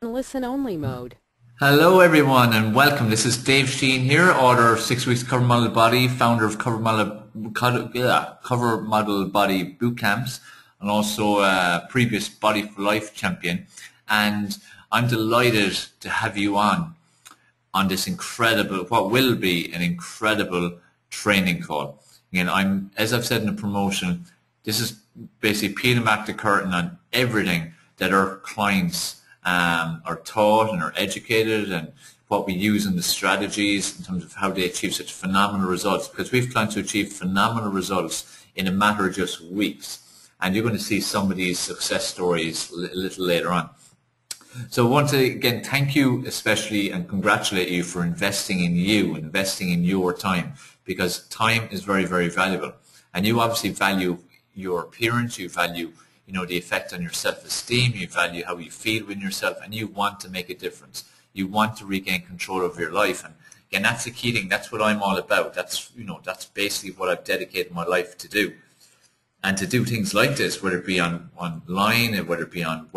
Listen only mode. Hello everyone and welcome. This is Dave Sheahan here, author of 6 Weeks Cover Model Body, founder of Cover Model Body Boot Camps, and also a previous Body for Life champion. And I'm delighted to have you on this incredible, what will be an incredible training call. Again, as I've said in the promotion, this is basically peeling back the curtain on everything that our clients are taught and are educated, and what we use in the strategies in terms of how they achieve such phenomenal results, because we've planned to achieve phenomenal results in a matter of just weeks, and you're going to see some of these success stories a little later on. So I want to again thank you especially and congratulate you for investing in you, investing in your time, because time is very, very valuable, and you obviously value your appearance, you value the effect on your self-esteem, you value how you feel within yourself, and you want to make a difference. You want to regain control of your life. And again, that's the key thing. That's what I'm all about. That's basically what I've dedicated my life to do. And to do things like this, whether it be online, or whether it be on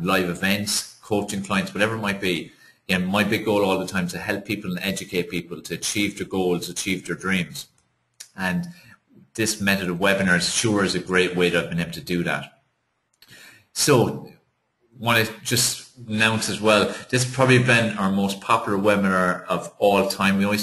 live events, coaching clients, whatever it might be. Again, my big goal all the time is to help people and educate people to achieve their goals, achieve their dreams. And this method of webinars sure is a great way that I've been able to do that. So I want to just announce as well, this has probably been our most popular webinar of all time. We only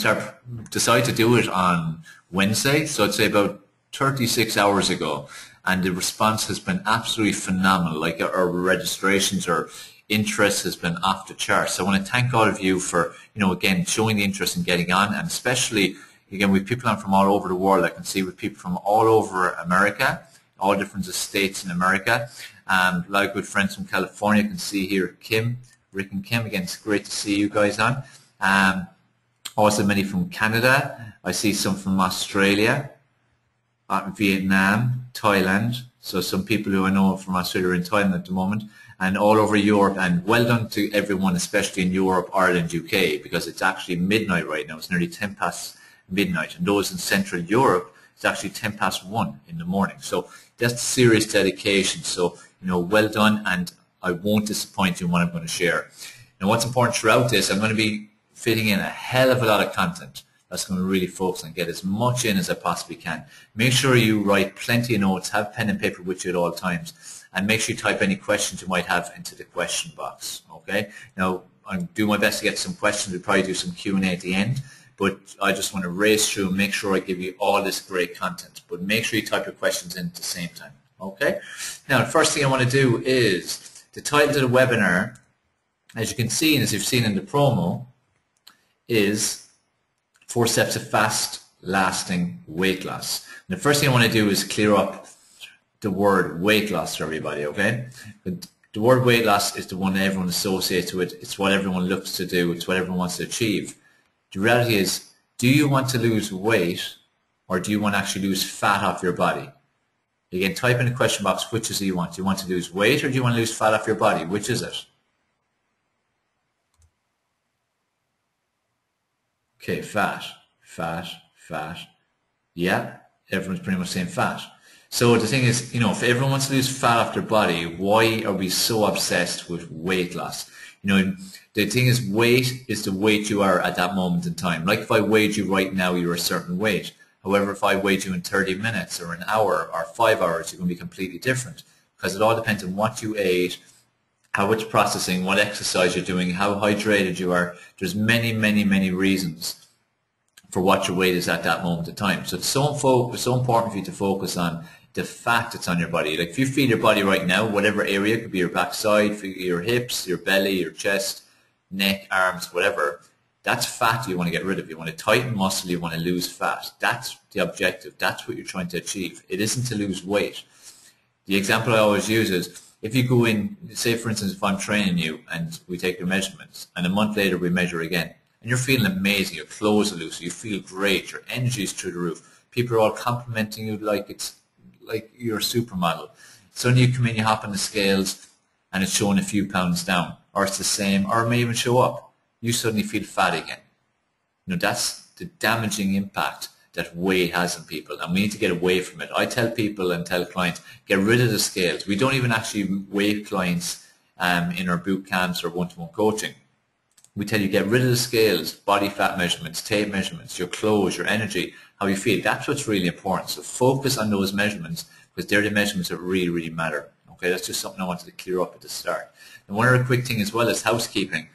decided to do it on Wednesday, so I'd say about 36 hours ago, and the response has been absolutely phenomenal. Like our registrations, our interest has been off the charts. So I want to thank all of you for, again, showing the interest in getting on, and especially again, we have people on from all over the world. I can see with people from all over America, all different states in America. A lot of good friends from California. I can see here Rick and Kim. Again, it's great to see you guys on. Also many from Canada. I see some from Australia, Vietnam, Thailand. So some people who I know from Australia are in Thailand at the moment, and all over Europe. And well done to everyone, especially in Europe, Ireland, UK, because it's actually midnight right now. It's nearly 10 past midnight, and those in Central Europe, it's actually 10 past 1 in the morning. So that's serious dedication. So, well done, and I won't disappoint you in what I'm going to share. Now, what's important throughout this, I'm going to be fitting in a hell of a lot of content that's going to really focus and get as much in as I possibly can. Make sure you write plenty of notes, have pen and paper with you at all times, and make sure you type any questions you might have into the question box, okay? Now, I'm doing my best to get some questions. We'll probably do some Q&A at the end, but I just want to race through and make sure I give you all this great content. But make sure you type your questions in at the same time, okay? Now, the first thing I want to do is the title of the webinar, as you can see, and as you've seen in the promo, is 4 Steps of Fast Lasting Weight Loss. And the first thing I want to do is clear up the word weight loss for everybody, okay? But the word weight loss is the one that everyone associates with. It's what everyone looks to do. It's what everyone wants to achieve. The reality is, do you want to lose weight, or do you want to actually lose fat off your body? Again, type in the question box, which is it you want? Do you want to lose weight, or do you want to lose fat off your body? Which is it? Okay, fat. Yeah, everyone's pretty much saying fat. So the thing is, if everyone wants to lose fat off their body, why are we so obsessed with weight loss? The thing is, weight is the weight you are at that moment in time. Like if I weighed you right now, you're a certain weight. However, if I weighed you in 30 minutes or an hour or 5 hours, you're going to be completely different, because it all depends on what you ate, how much processing, what exercise you're doing, how hydrated you are. There's many, many, many reasons for what your weight is at that moment in time. So it's so important for you to focus on the fat that's on your body. Like if you feel your body right now, whatever area, it could be your backside, your hips, your belly, your chest, neck, arms, whatever, that's fat you want to get rid of. You want to tighten muscle, you want to lose fat. That's the objective. That's what you're trying to achieve. It isn't to lose weight. The example I always use is, if you go in, say for instance, if I'm training you and we take your measurements, and a month later we measure again, and you're feeling amazing, your clothes are loose, you feel great, your energy is through the roof, people are all complimenting you like it's like you're a supermodel. Suddenly you come in, you hop on the scales, and it's showing a few pounds down, or it's the same, or it may even show up. You suddenly feel fat again. That's the damaging impact that weight has on people, and we need to get away from it. I tell people and tell clients, get rid of the scales. We don't even actually weigh clients in our boot camps or one-to-one coaching. We tell you get rid of the scales, body fat measurements, tape measurements, your clothes, your energy, how you feel. That's what's really important. So focus on those measurements because they're the measurements that really, really matter. Okay, that's just something I wanted to clear up at the start. And one other quick thing as well is housekeeping.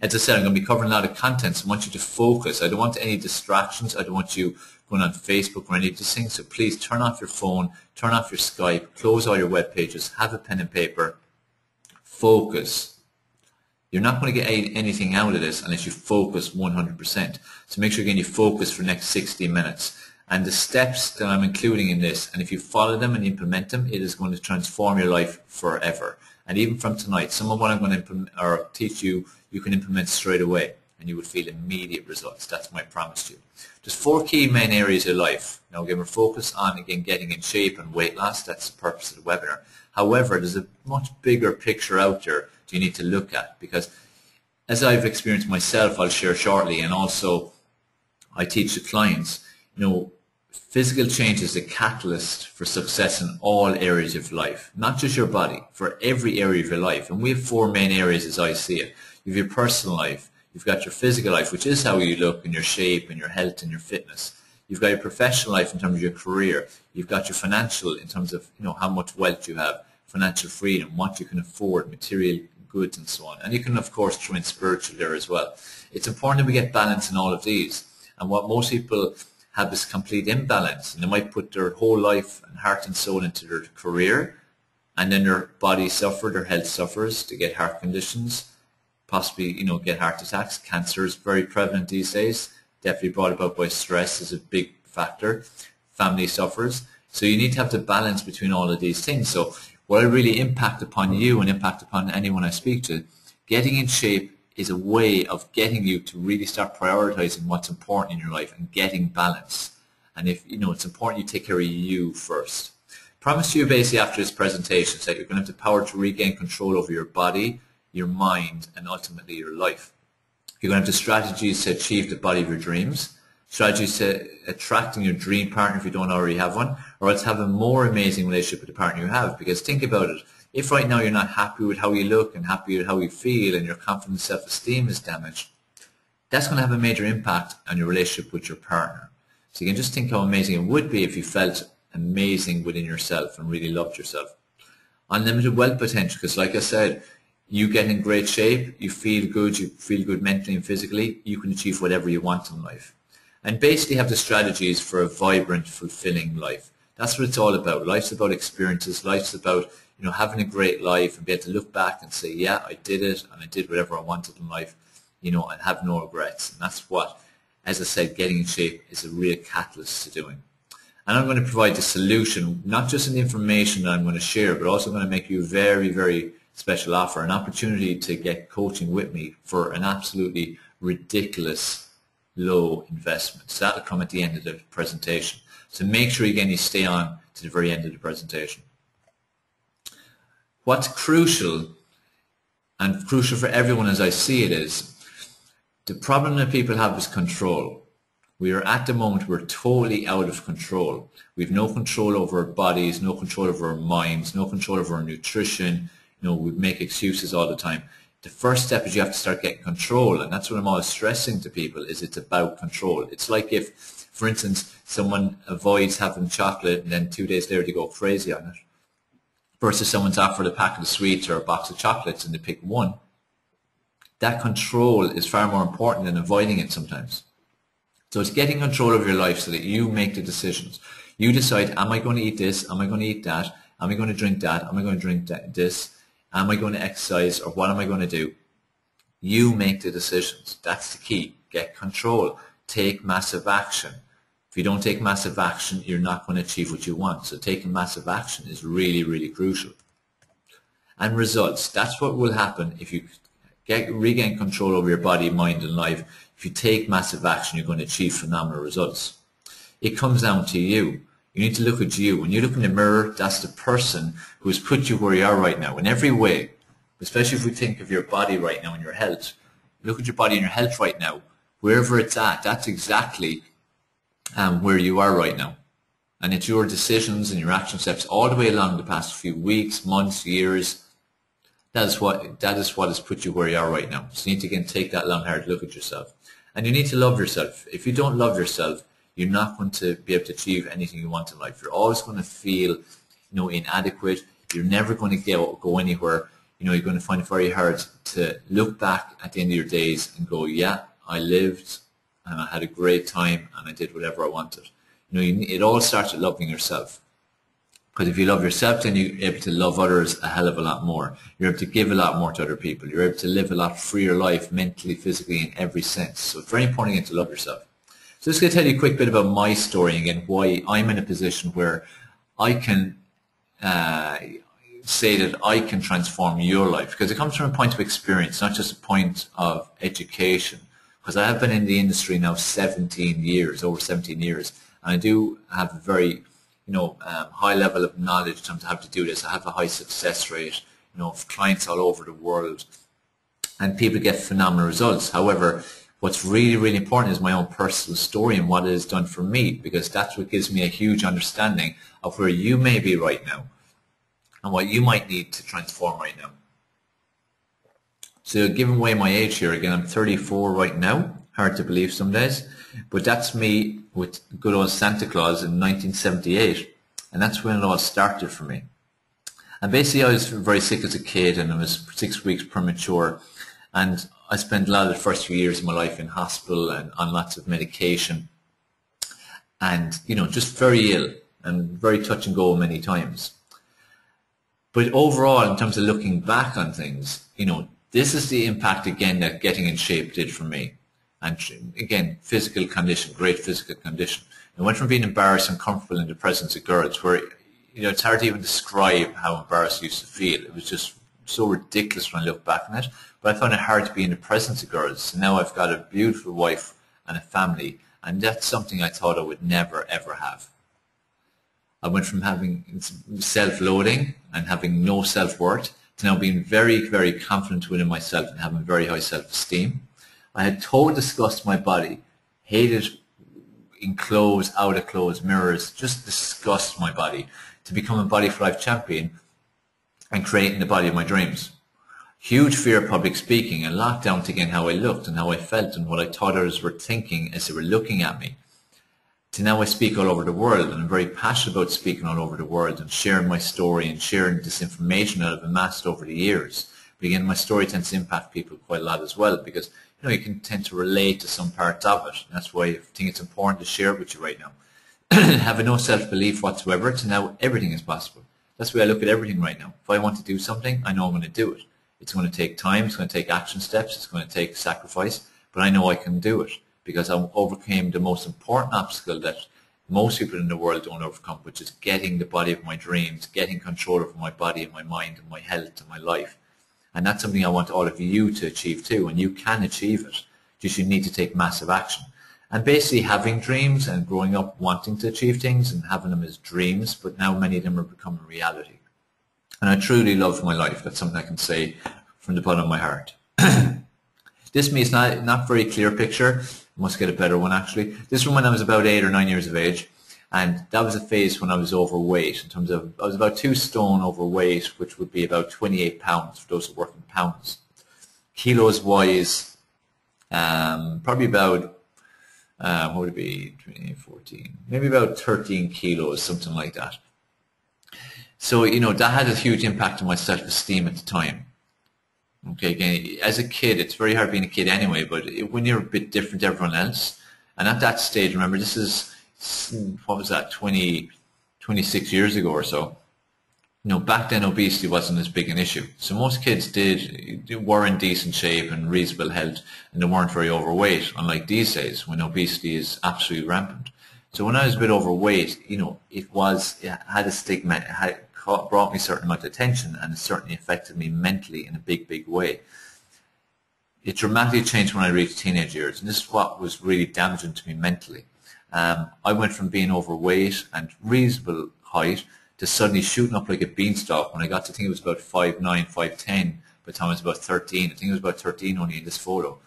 As I said, I'm going to be covering a lot of content, so I want you to focus. I don't want any distractions. I don't want you going on Facebook or any of these things. So please turn off your phone, turn off your Skype, close all your web pages, have a pen and paper, focus. You're not going to get anything out of this unless you focus 100%. So make sure again you focus for the next 60 minutes. And the steps that I'm including in this, and if you follow them and implement them, it is going to transform your life forever. And even from tonight, some of what I'm going to implement or teach you, you can implement straight away, and you will feel immediate results. That's my promise to you. There's 4 key main areas of life. Now again, we're focused on again getting in shape and weight loss. That's the purpose of the webinar. However, there's a much bigger picture out there that you need to look at, because as I've experienced myself, I'll share shortly, and also I teach the clients, physical change is the catalyst for success in all areas of life, not just your body, for every area of your life. And we have 4 main areas as I see it. You have your personal life, you've got your physical life, which is how you look and your shape and your health and your fitness. You've got your professional life in terms of your career. You've got your financial in terms of how much wealth you have, financial freedom, what you can afford, material goods and so on. And you can of course throw in spiritual there as well. It's important that we get balance in all of these. And what most people have this complete imbalance, and they might put their whole life and heart and soul into their career, and then their body suffers, their health suffers, they get heart conditions, possibly get heart attacks. Cancer is very prevalent these days, definitely brought about by stress is a big factor. Family suffers. So you need to have the balance between all of these things. So what I really impact upon you and impact upon anyone I speak to, getting in shape is a way of getting you to really start prioritizing what's important in your life and getting balance. And if it's important you take care of you first. Promise to you basically after this presentation is that you're going to have the power to regain control over your body, your mind, and ultimately your life. You're going to have the strategies to achieve the body of your dreams, strategies to attracting your dream partner if you don't already have one, or else have a more amazing relationship with the partner you have. Because think about it. If right now you're not happy with how you look and happy with how you feel and your confidence, self-esteem is damaged, that's going to have a major impact on your relationship with your partner. So you can just think how amazing it would be if you felt amazing within yourself and really loved yourself. Unlimited wealth potential, because like I said, you get in great shape, you feel good mentally and physically, you can achieve whatever you want in life. And basically have the strategies for a vibrant, fulfilling life. That's what it's all about. Life's about experiences. Life's about having a great life and be able to look back and say, yeah, I did it and I did whatever I wanted in life, and have no regrets. And that's what, as I said, getting in shape is a real catalyst to doing. And I'm going to provide the solution, not just in the information that I'm going to share, but also going to make you a very, very special offer, an opportunity to get coaching with me for an absolutely ridiculous low investment. So that'll come at the end of the presentation. So make sure again you stay on to the very end of the presentation. What's crucial, and crucial for everyone as I see it, is the problem that people have is control. We are at the moment, we're totally out of control. We have no control over our bodies, no control over our minds, no control over our nutrition. We make excuses all the time. The first step is you have to start getting control, and that's what I'm always stressing to people, is it's about control. It's like if, for instance, someone avoids having chocolate and then 2 days later they go crazy on it, versus someone's offered a packet of sweets or a box of chocolates and they pick one. That control is far more important than avoiding it sometimes. So it's getting control of your life so that you make the decisions. You decide, am I going to eat this? Am I going to eat that? Am I going to drink that? Am I going to drink this? Am I going to exercise, or what am I going to do? You make the decisions. That's the key. Get control. Take massive action. If you don't take massive action, you're not going to achieve what you want. So taking massive action is really, really crucial. And results. That's what will happen if you regain control over your body, mind, and life. If you take massive action, you're going to achieve phenomenal results. It comes down to you. You need to look at you. When you look in the mirror, that's the person who has put you where you are right now in every way. Especially if we think of your body right now and your health. Look at your body and your health right now. Wherever it's at, that's exactly where you are right now. And it's your decisions and your action steps all the way along the past few weeks, months, years that is what has put you where you are right now. So you need to again take that long hard look at yourself. And you need to love yourself. If you don't love yourself, you're not going to be able to achieve anything you want in life. You're always going to feel, inadequate. You're never going to go anywhere. You're going to find it very hard to look back at the end of your days and go, yeah, I lived and I had a great time and I did whatever I wanted. It all starts with loving yourself. Because if you love yourself, then you're able to love others a hell of a lot more. You're able to give a lot more to other people. You're able to live a lot freer life, mentally, physically, in every sense. So it's very important again to love yourself. So just going to tell you a quick bit about my story again, why I'm in a position where I can say that I can transform your life. Because it comes from a point of experience, not just a point of education. Because I have been in the industry now 17 years, over 17 years. And I do have a very high level of knowledge in terms of how to do this. I have a high success rate, of clients all over the world, and people get phenomenal results. However, what's really, really important is my own personal story and what it has done for me, because that's what gives me a huge understanding of where you may be right now and what you might need to transform right now. So giving away my age here again, I'm 34 right now. Hard to believe some days. But that's me with good old Santa Claus in 1978. And that's when it all started for me. And basically I was very sick as a kid and I was 6 weeks premature. And I spent a lot of the first few years of my life in hospital and on lots of medication. And, just very ill and very touch and go many times. But overall, in terms of looking back on things, this is the impact again that getting in shape did for me. And again, physical condition, great physical condition. I went from being embarrassed and comfortable in the presence of girls where, it's hard to even describe how embarrassed I used to feel. It was just so ridiculous when I look back on it. But I found it hard to be in the presence of girls. So now I've got a beautiful wife and a family, and that's something I thought I would never, ever have. I went from having self-loathing and having no self-worth to now being very, very confident within myself and having very high self-esteem. I had total disgust of my body, hated in clothes, out of clothes, mirrors, just disgust my body, to become a Body for Life champion and creating the body of my dreams. Huge fear of public speaking and locked down to again how I looked and how I felt and what I thought others were thinking as they were looking at me. To now I speak all over the world, and I'm very passionate about speaking all over the world and sharing my story and sharing this information that I've amassed over the years. But again, my story tends to impact people quite a lot as well, because you can tend to relate to some parts of it. And that's why I think it's important to share it with you right now. Having no self-belief whatsoever to now everything is possible. That's the way I look at everything right now. If I want to do something, I know I'm going to do it. It's going to take time, it's going to take action steps, it's going to take sacrifice, but I know I can do it because I overcame the most important obstacle that most people in the world don't overcome, which is getting the body of my dreams, getting control over my body and my mind and my health and my life. And that's something I want all of you to achieve too, and you can achieve it. Just you need to take massive action. And basically having dreams and growing up wanting to achieve things and having them as dreams, but now many of them are becoming reality. And I truly love my life. That's something I can say from the bottom of my heart. This me is not very clear picture. I must get a better one actually. This is from when I was about 8 or 9 years of age. And that was a phase when I was overweight. In terms of, I was about 2 stone overweight, which would be about 28 pounds for those who work in pounds. Kilos wise, probably about, what would it be, 28, 14, maybe about 13 kilos, something like that. So, that had a huge impact on my self-esteem at the time. Okay, again, as a kid, it's very hard being a kid anyway, but when you're a bit different to everyone else, and at that stage, remember, this is, what was that, 26 years ago or so. Back then obesity wasn't as big an issue. So most kids were in decent shape and reasonable health, and they weren't very overweight, unlike these days when obesity is absolutely rampant. So when I was a bit overweight, it had a stigma, it brought me a certain amount of attention, and it certainly affected me mentally in a big, big way. It dramatically changed when I reached teenage years, and this is what was really damaging to me mentally. I went from being overweight and reasonable height to suddenly shooting up like a beanstalk when I got to, I think it was about 5'9", 5'10", by the time I was about 13. I think it was about 13 only in this photo.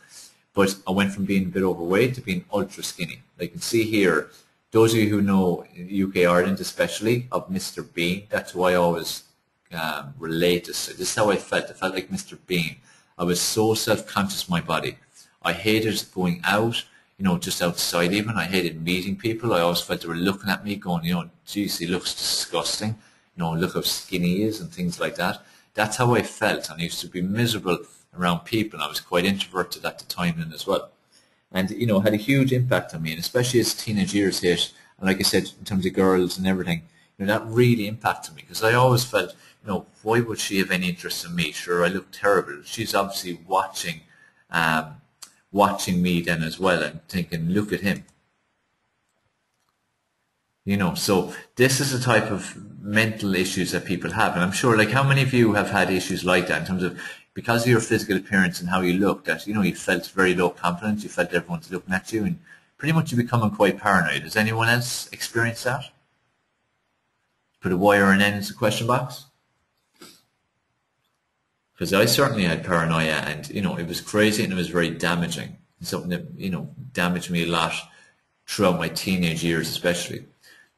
But I went from being a bit overweight to being ultra skinny. Like you can see here, those of you who know UK Ireland especially, of Mr. Bean, that's who I always relate this. So this is how I felt. I felt like Mr. Bean. I was so self-conscious of my body. I hated going out, just outside even. I hated meeting people. I always felt they were looking at me going, geez, he looks disgusting. Look how skinny he is and things like that. That's how I felt. And I used to be miserable around people. And I was quite introverted at the time then as well. And, had a huge impact on me. And especially as teenage years hit, and like I said, in terms of girls and everything, that really impacted me. Because I always felt, why would she have any interest in me? Sure, I look terrible. She's obviously watching me then as well and thinking, look at him. So this is the type of mental issues that people have. And I'm sure, like, how many of you have had issues like that in terms of, because of your physical appearance and how you look, that, you felt very low confidence, you felt everyone's looking at you, and pretty much you're becoming quite paranoid. Has anyone else experienced that? Put a Y or an N in the question box. Because I certainly had paranoia, and, it was crazy and it was very damaging. Something that, damaged me a lot throughout my teenage years especially.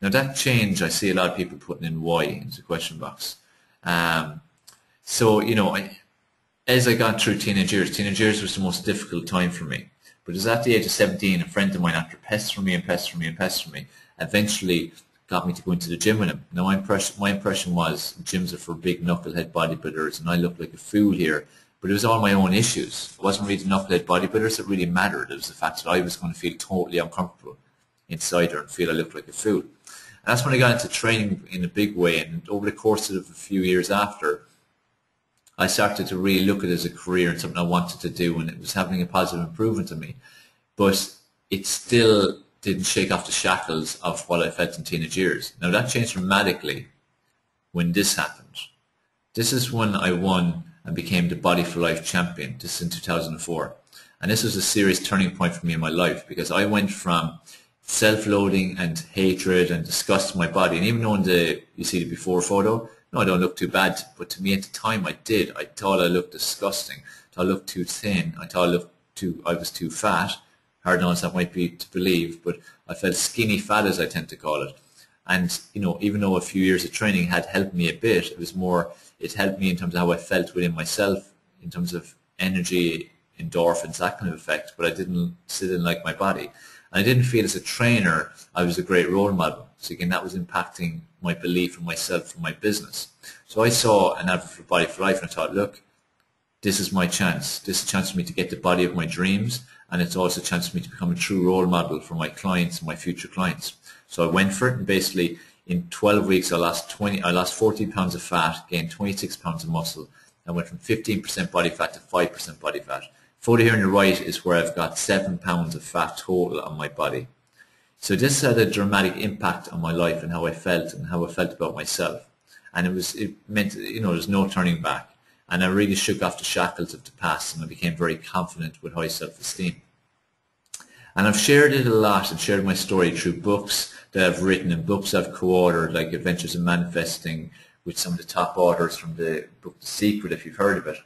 Now that change, I see a lot of people putting in Y into the question box. So, as I got through teenage years was the most difficult time for me. But it was at the age of 17, a friend of mine, after pestering me, eventually got me to go into the gym with him. Now my impression was gyms are for big knucklehead bodybuilders, and I looked like a fool here. But it was all my own issues. It wasn't really the knucklehead bodybuilders that really mattered. It was the fact that I was going to feel totally uncomfortable inside her and feel I looked like a fool. And that's when I got into training in a big way. And over the course of a few years after, I started to really look at it as a career and something I wanted to do, and it was having a positive improvement on me. But it still didn't shake off the shackles of what I felt in teenage years. Now that changed dramatically when this happened. This is when I won and became the Body for Life champion. This is in 2004. And this was a serious turning point for me in my life, because I went from self-loathing and hatred and disgust of my body. And even though you see the before photo, no, I don't look too bad. But to me at the time, I did. I thought I looked disgusting. I thought I looked too thin. I thought I was too fat. Hard on as that might be to believe, but I felt skinny fat, as I tend to call it. And, even though a few years of training had helped me a bit, it helped me in terms of how I felt within myself, in terms of energy, endorphins, that kind of effect, but I didn't like my body. And I didn't feel as a trainer I was a great role model. So again, that was impacting my belief in myself and my business. So I saw an advert for Body for Life and I thought, look, this is my chance. This is a chance for me to get the body of my dreams, and it's also a chance for me to become a true role model for my clients and my future clients. So I went for it, and basically in 12 weeks I lost 14 pounds of fat, gained 26 pounds of muscle. I went from 15% body fat to 5% body fat. Photo here on the right is where I've got 7 pounds of fat total on my body. So this had a dramatic impact on my life and how I felt about myself. And it meant, there's no turning back. And I really shook off the shackles of the past, and I became very confident with high self-esteem. And I've shared it a lot and shared my story through books that I've written and books I've co-authored, like Adventures in Manifesting, with some of the top authors from the book The Secret, if you've heard of it.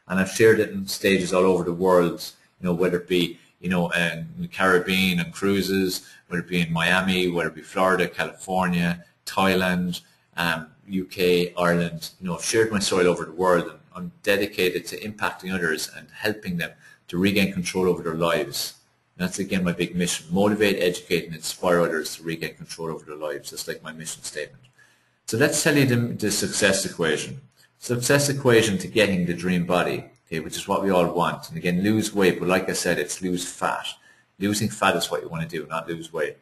And I've shared it in stages all over the world, whether it be, in the Caribbean and cruises, whether it be in Miami, whether it be Florida, California, Thailand, UK, Ireland. I've shared my story all over the world, and I'm dedicated to impacting others and helping them to regain control over their lives. And that's again my big mission: motivate, educate, and inspire others to regain control over their lives. That's like my mission statement. So let's tell you the success equation. Success equation to getting the dream body, okay, which is what we all want. And again, lose weight, but like I said, it's lose fat. Losing fat is what you want to do, not lose weight.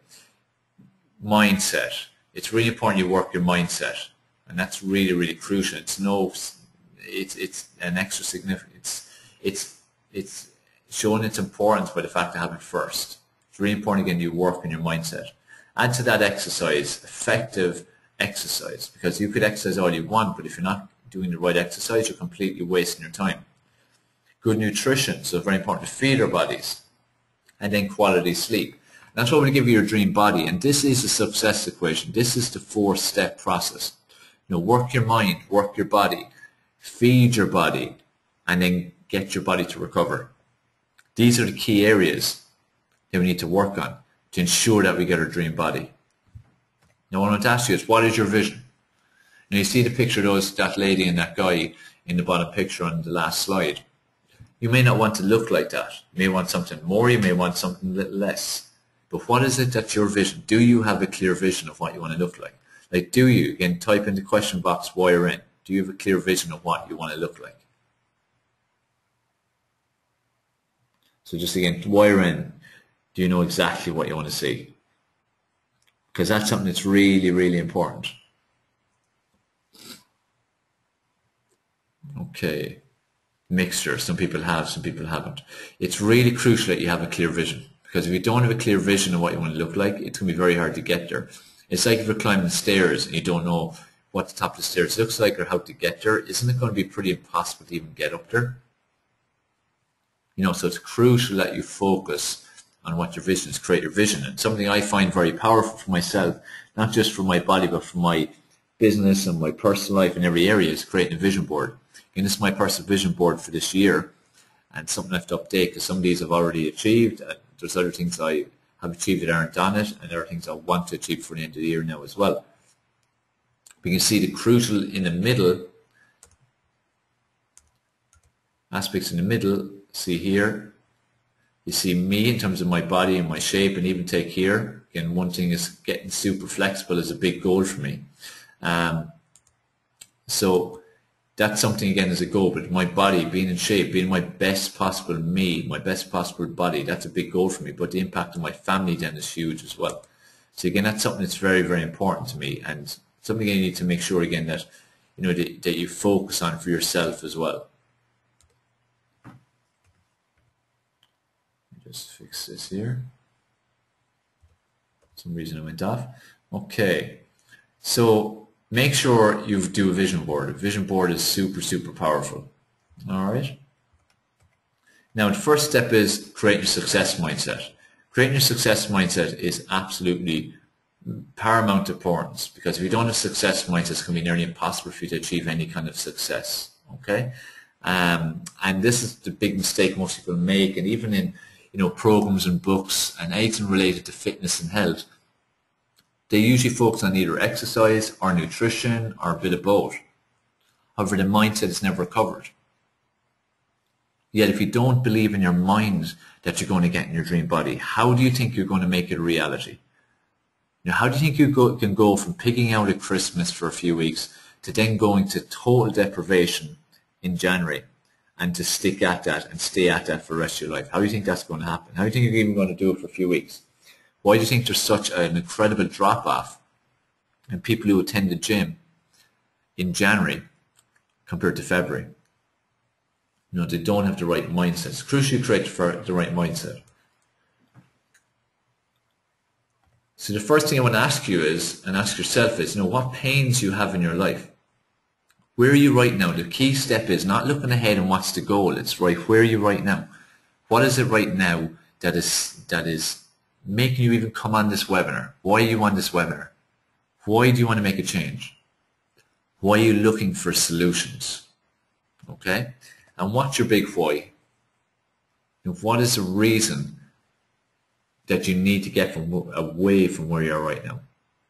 Mindset. It's really important you work your mindset, and that's really, really crucial. It's an extra significance. It's showing its importance by the fact to have it first. It's really important, again, you work on your mindset. Add to that exercise, effective exercise, because you could exercise all you want, but if you're not doing the right exercise, you're completely wasting your time. Good nutrition, so very important to feed our bodies. And then quality sleep. And that's what will give you your dream body. And this is the success equation. This is the 4-step process. Work your mind, work your body, feed your body, and then get your body to recover. These are the key areas that we need to work on to ensure that we get our dream body. Now, what I want to ask you is, what is your vision? Now you see the picture of that lady and that guy in the bottom picture on the last slide. You may not want to look like that. You may want something more, you may want something a little less. But what is it that's your vision? Do you have a clear vision of what you want to look like? Like, do you? Again, type in the question box while you're in. Do you have a clear vision of what you want to look like? So just again, while you're in, do you know exactly what you want to see? Because that's something that's really, really important. Okay. Mixture. Some people have, some people haven't. It's really crucial that you have a clear vision, because if you don't have a clear vision of what you want to look like, it's going to be very hard to get there. It's like if you're climbing the stairs and you don't know what the top of the stairs looks like or how to get there. Isn't it going to be pretty impossible to even get up there? You know, so it's crucial that you focus on what your vision is, create your vision. And something I find very powerful for myself, not just for my body, but for my business and my personal life in every area, is creating a vision board. And this is my personal vision board for this year, and something I have to update because some of these I've already achieved, and there's other things I have achieved that aren't on it, and there are things I want to achieve for the end of the year now as well. We can see the crucial in the middle, aspects in the middle. See here, you see me in terms of my body and my shape, and even take here. Again, one thing is getting super flexible is a big goal for me. So that's something, again, as a goal, but my body, being in shape, being my best possible me, my best possible body, that's a big goal for me. But the impact on my family then is huge as well. So again, that's something that's very, very important to me, and something you need to make sure, again, that you know that you focus on for yourself as well. Just fix this here. For some reason it went off. Okay, so make sure you do a vision board. A vision board is super, super powerful. All right. Now, the first step is creating your success mindset. Creating your success mindset is absolutely paramount importance, because if you don't have success mindset, it's going to be nearly impossible for you to achieve any kind of success. Okay. And this is the big mistake most people make, and even in programs and books and anything related to fitness and health, they usually focus on either exercise or nutrition or a bit of both. However, the mindset is never covered. Yet if you don't believe in your mind that you're going to get in your dream body, how do you think you're going to make it a reality? Now, how do you think you can go from pigging out at Christmas for a few weeks to then going to total deprivation in January, and to stick at that and stay at that for the rest of your life? How do you think that's going to happen? How do you think you're even going to do it for a few weeks? Why do you think there's such an incredible drop-off in people who attend the gym in January compared to February? They don't have the right mindset. It's crucial to create the right mindset. So the first thing I want to ask you is, and ask yourself is, what pains you have in your life? Where are you right now? The key step is not looking ahead and what's the goal. It's right, where are you right now? What is it right now that is making you even come on this webinar? Why are you on this webinar? Why do you want to make a change? Why are you looking for solutions? Okay? And what's your big why? What is the reason that you need to get away from where you are right now?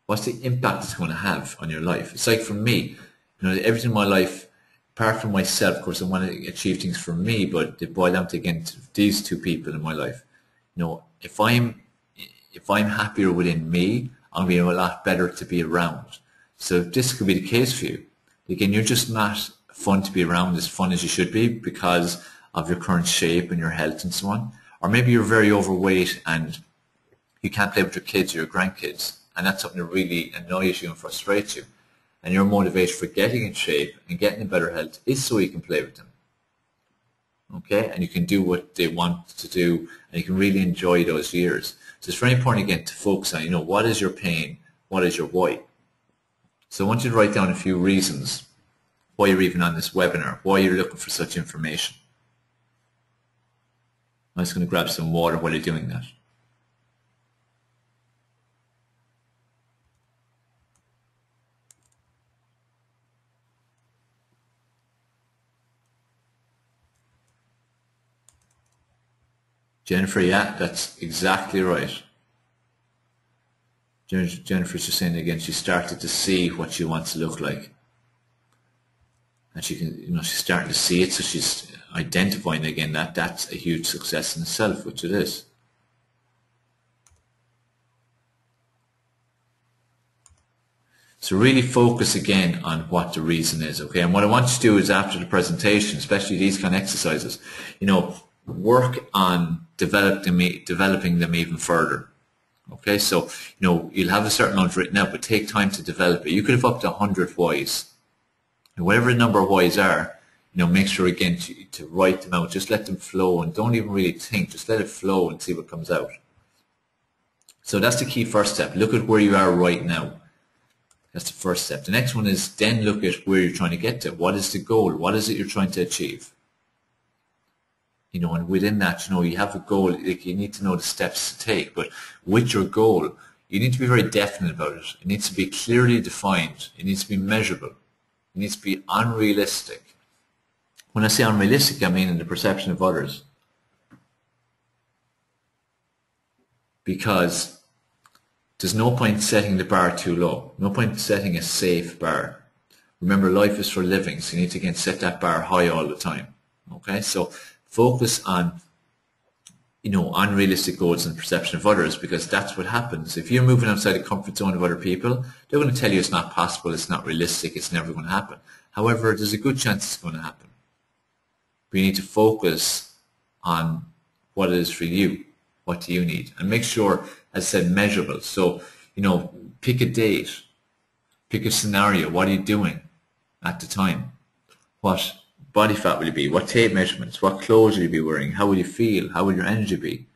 What's the impact it's going to have on your life? It's like for me, everything in my life, apart from myself, of course, I want to achieve things for me, but they boil down to, again, to these two people in my life. If I'm happier within me, I'm going to be a lot better to be around. So this could be the case for you. Again, you're just not fun to be around as fun as you should be because of your current shape and your health and so on. Or maybe you're very overweight and you can't play with your kids or your grandkids, and that's something that really annoys you and frustrates you. And your motivation for getting in shape and getting in better health is so you can play with them. Okay? And you can do what they want to do, and you can really enjoy those years. So it's very important, again, to focus on, what is your pain? What is your why? So I want you to write down a few reasons why you're even on this webinar, why you're looking for such information. I'm just going to grab some water while you're doing that. Jennifer, yeah, that's exactly right. Jennifer's just saying again, she started to see what she wants to look like. and she can, she's starting to see it, so she's identifying again that that's a huge success in itself, which it is. So really focus again on what the reason is, okay? And what I want you to do is after the presentation, especially these kind of exercises, work on developing them even further. Okay, so you'll have a certain amount written out, but take time to develop it. You could have up to 100 whys. And whatever the number of whys are, make sure again to write them out. Just let them flow and don't even really think. Just let it flow and see what comes out. So that's the key first step. Look at where you are right now. That's the first step. The next one is then look at where you're trying to get to. What is the goal? What is it you're trying to achieve? And within that, you have a goal. Like, you need to know the steps to take. But with your goal, you need to be very definite about it. It needs to be clearly defined. It needs to be measurable. It needs to be unrealistic. When I say unrealistic, I mean in the perception of others. Because there's no point setting the bar too low. No point setting a safe bar. Remember, life is for living, so you need to again set that bar high all the time. Okay, so focus on, unrealistic goals and perception of others, because that's what happens. If you're moving outside the comfort zone of other people, they're going to tell you it's not possible, it's not realistic, it's never going to happen. However, there's a good chance it's going to happen. But you need to focus on what it is for you. What do you need? And make sure, as I said, measurable. So, pick a date, pick a scenario. What are you doing at the time? What body fat will you be? What tape measurements? What clothes will you be wearing? How will you feel? How will your energy be?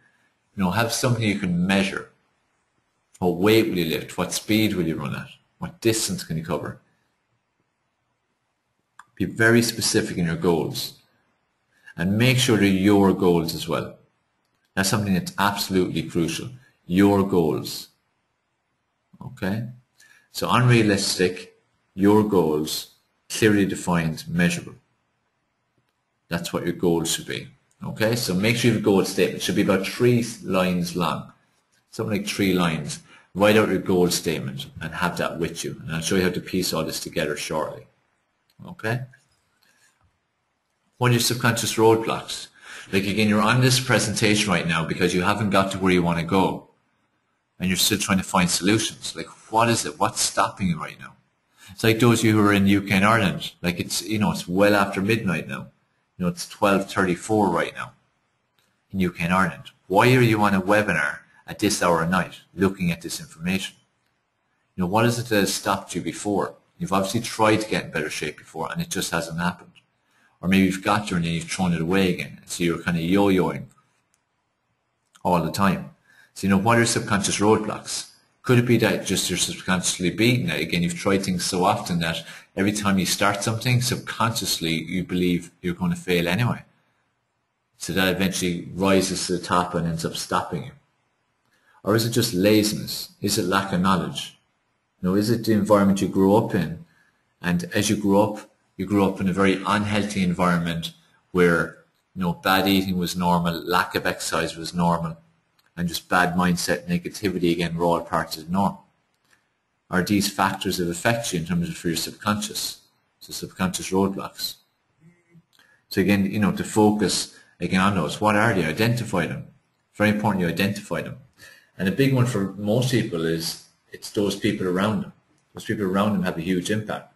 Have something you can measure. What weight will you lift? What speed will you run at? What distance can you cover? Be very specific in your goals. And make sure they're your goals as well. That's something that's absolutely crucial. Your goals. Okay? So unrealistic, your goals, clearly defined, measurable. That's what your goals should be. Okay? So make sure you have a goal statement. It should be about 3 lines long. Something like 3 lines. Write out your goal statement and have that with you. And I'll show you how to piece all this together shortly. Okay? What are your subconscious roadblocks? Like again, you're on this presentation right now because you haven't got to where you want to go. And you're still trying to find solutions. Like, what is it? What's stopping you right now? It's like those of you who are in UK and Ireland. Like it's well after midnight now. It's 12:34 right now in UK and Ireland. Why are you on a webinar at this hour of night looking at this information? What is it that has stopped you before? You've obviously tried to get in better shape before and it just hasn't happened. Or maybe you've got there and then you've thrown it away again. So you're kind of yo-yoing all the time. So what are subconscious roadblocks? Could it be that just you're subconsciously beaten? Again, you've tried things so often that every time you start something, subconsciously you believe you're going to fail anyway. So that eventually rises to the top and ends up stopping you. Or is it just laziness? Is it lack of knowledge? Is it the environment you grew up in? And as you grew up in a very unhealthy environment where, bad eating was normal, lack of exercise was normal, and just bad mindset, negativity again were all parts of the norm. Are these factors that affect you in terms of for your subconscious? So subconscious roadblocks. So again, to focus again on those. What are they? Identify them. Very important you identify them. And a big one for most people is it's those people around them. Those people around them have a huge impact.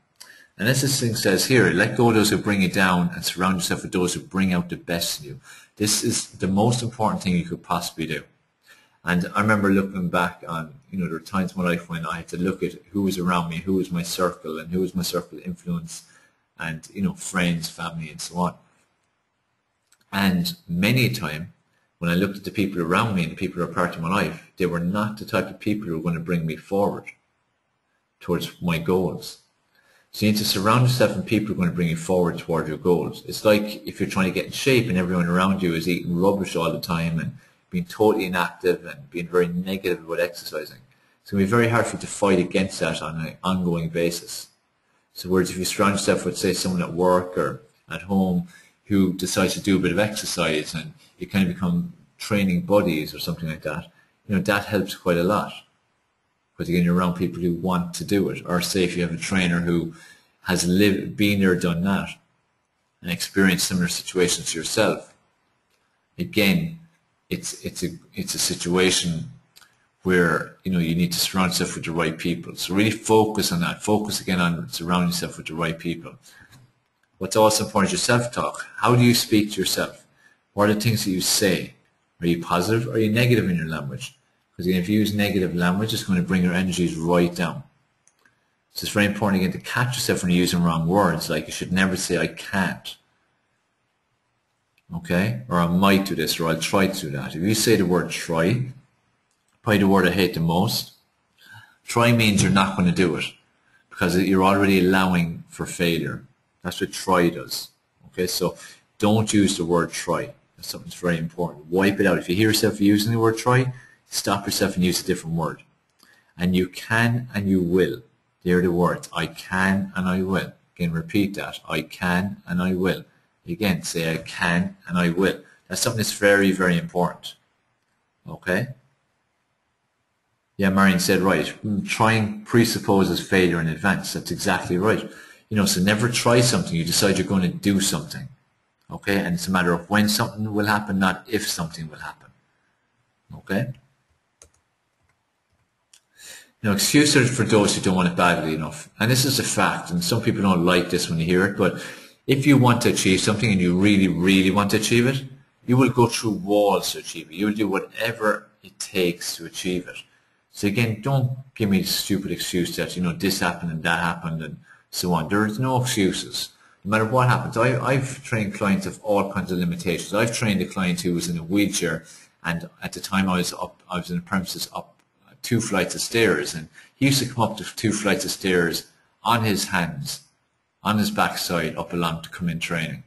And as this thing says here, let go of those who bring you down and surround yourself with those who bring out the best in you. This is the most important thing you could possibly do. And I remember looking back on, there were times in my life when I had to look at who was around me, who was my circle, and who was my circle of influence, and, friends, family, and so on. And many a time, when I looked at the people around me and the people who are part of my life, they were not the type of people who were going to bring me forward towards my goals. So you need to surround yourself with people who are going to bring you forward toward your goals. It's like if you're trying to get in shape and everyone around you is eating rubbish all the time and being totally inactive and being very negative about exercising. It's going to be very hard for you to fight against that on an ongoing basis. So whereas if you surround yourself with, say, someone at work or at home who decides to do a bit of exercise and you kind of become training buddies or something like that, that helps quite a lot. Because again, you're around people who want to do it. Or say if you have a trainer who has been there, done that, and experienced similar situations to yourself. Again, it's a situation where you need to surround yourself with the right people. So really focus on that. Focus again on surrounding yourself with the right people. What's also important is your self-talk. How do you speak to yourself? What are the things that you say? Are you positive or are you negative in your language? Because if you use negative language, it's going to bring your energies right down. So it's very important again to catch yourself when you're using wrong words. Like you should never say I can't. Okay? Or I might do this, or I'll try to do that. If you say the word try, probably the word I hate the most, try means you're not going to do it because you're already allowing for failure. That's what try does. Okay? So don't use the word try. That's something that's very important. Wipe it out. If you hear yourself using the word try, stop yourself and use a different word. And you can and you will. They're the words. I can and I will. Again, repeat that. I can and I will. Again, say I can and I will. That's something that's very, very important. Okay? Yeah, Marion said right. Trying presupposes failure in advance. That's exactly right. So never try something. You decide you're going to do something. Okay? And it's a matter of when something will happen, not if something will happen. Okay? Excuses for those who don't want it badly enough. And this is a fact, and some people don't like this when you hear it, but if you want to achieve something and you really, really want to achieve it, you will go through walls to achieve it. You will do whatever it takes to achieve it. So again, don't give me the stupid excuse that, this happened and that happened and so on. There is no excuses. No matter what happens. I've trained clients of all kinds of limitations. I've trained a client who was in a wheelchair, and at the time I was in the premises up 2 flights of stairs, and he used to come up to 2 flights of stairs on his hands, on his backside, up along to come in training.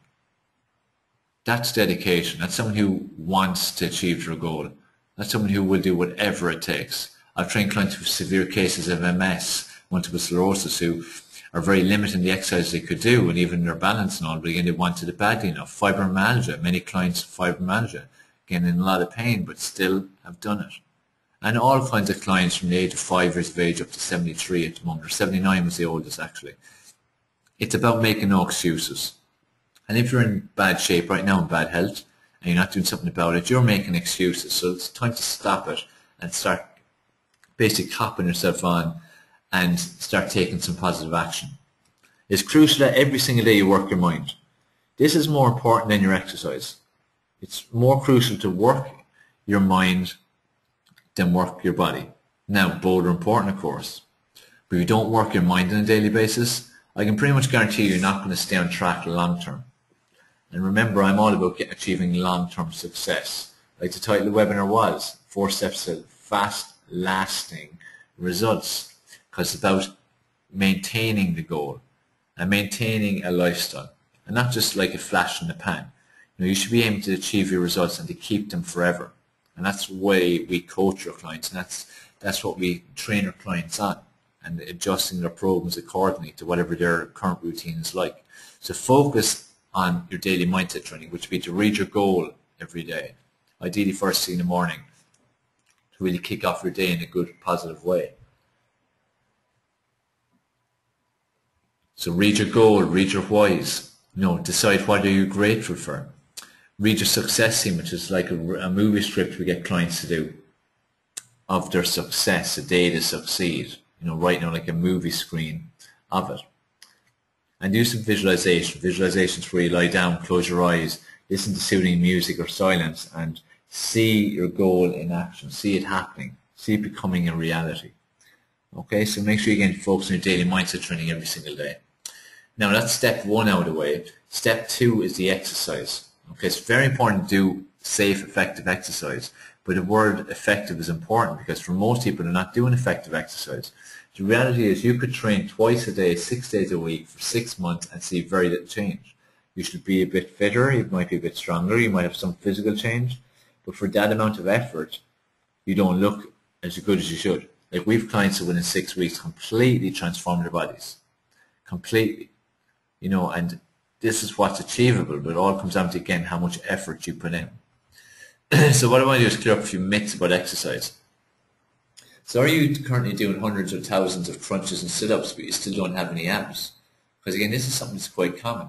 That's dedication. That's someone who wants to achieve their goal. That's someone who will do whatever it takes. I've trained clients with severe cases of MS, multiple sclerosis, who are very limited in the exercise they could do and even their balance and all, but again, they wanted it badly enough. Fibromyalgia, many clients with fibromyalgia, again in a lot of pain, but still have done it. And all kinds of clients from the age of 5 years of age up to 73 at the moment, or 79 was the oldest actually. It's about making no excuses. And if you're in bad shape right now, in bad health, and you're not doing something about it, you're making excuses. So it's time to stop it and start basically copping yourself on and start taking some positive action. It's crucial that every single day you work your mind. This is more important than your exercise. It's more crucial to work your mind than work your body. Now, both are important, of course. But if you don't work your mind on a daily basis, I can pretty much guarantee you're not going to stay on track long term. And remember, I'm all about achieving long-term success. Like the title of the webinar was, 4 Steps to Fast, Lasting Results. Because it's about maintaining the goal and maintaining a lifestyle. And not just like a flash in the pan. You should be aiming to achieve your results and to keep them forever. And that's the way we coach our clients, and that's what we train our clients on, and adjusting their programs accordingly to whatever their current routine is like. So focus on your daily mindset training, which would be to read your goal every day, ideally first thing in the morning, to really kick off your day in a good, positive way. So read your goal, read your whys, decide what are you grateful for. Read your success scene, which is like a movie script we get clients to do of their success, a day to succeed, right now like a movie screen of it. And do some visualization. Visualizations where you lie down, close your eyes, listen to soothing music or silence, and see your goal in action, see it happening, see it becoming a reality. Okay, so make sure you again focus on your daily mindset training every single day. Now that's step 1 out of the way. Step 2 is the exercise. Okay, it's very important to do safe, effective exercise, but the word effective is important because for most people they're not doing effective exercise. The reality is you could train twice a day, 6 days a week for 6 months and see very little change. You should be a bit fitter, you might be a bit stronger, you might have some physical change, but for that amount of effort, you don't look as good as you should. Like we have clients who within 6 weeks completely transform their bodies. Completely. And this is what's achievable, but it all comes down to, again, how much effort you put in. So what I want to do is clear up a few myths about exercise. So are you currently doing hundreds or thousands of crunches and sit-ups, but you still don't have any abs? Because again, this is something that's quite common.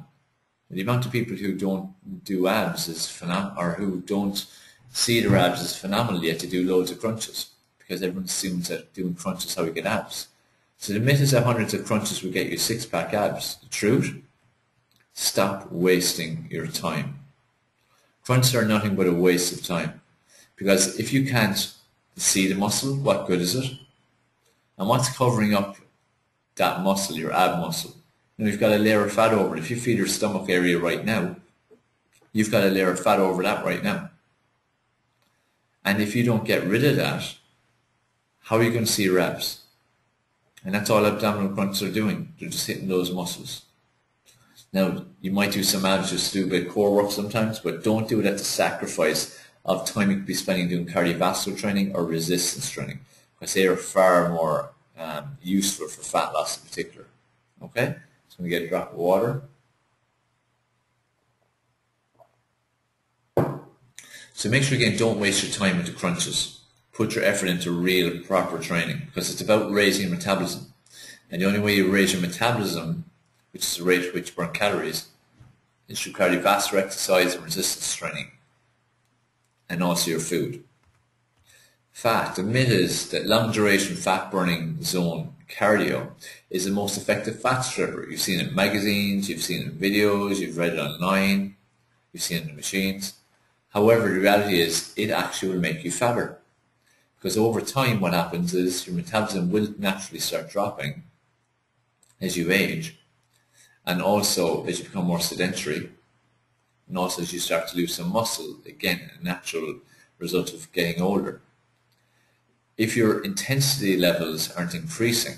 The amount of people who don't do abs is phenomenal, or who don't see their abs as phenomenal, yet they do loads of crunches, because everyone assumes that doing crunches is how we get abs. So the myth is that hundreds of crunches will get you six-pack abs. The truth? Stop wasting your time. Crunches are nothing but a waste of time, because if you can't see the muscle, what good is it? And what's covering up that muscle, your ab muscle? You've got a layer of fat over it. If you feel your stomach area right now, you've got a layer of fat over that right now. And if you don't get rid of that, how are you going to see your abs? And that's all abdominal crunches are doing. They're just hitting those muscles. Now, you might do some abs just to do a bit of core work sometimes, but don't do it at the sacrifice of time you could be spending doing cardiovascular training or resistance training, because they are far more useful for fat loss in particular. Okay? So I'm going to get a drop of water. So make sure, again, don't waste your time with the crunches. Put your effort into real, proper training, because it's about raising your metabolism. And the only way you raise your metabolism, which is the rate at which you burn calories, is through cardiovascular exercise and resistance training, and also your food. Fat, the myth is that long duration fat burning zone cardio is the most effective fat stripper. You've seen it in magazines, you've seen it in videos, you've read it online, you've seen it in the machines. However, the reality is it actually will make you fatter, because over time what happens is your metabolism will naturally start dropping as you age, and also as you become more sedentary, and also as you start to lose some muscle, again a natural result of getting older. If your intensity levels aren't increasing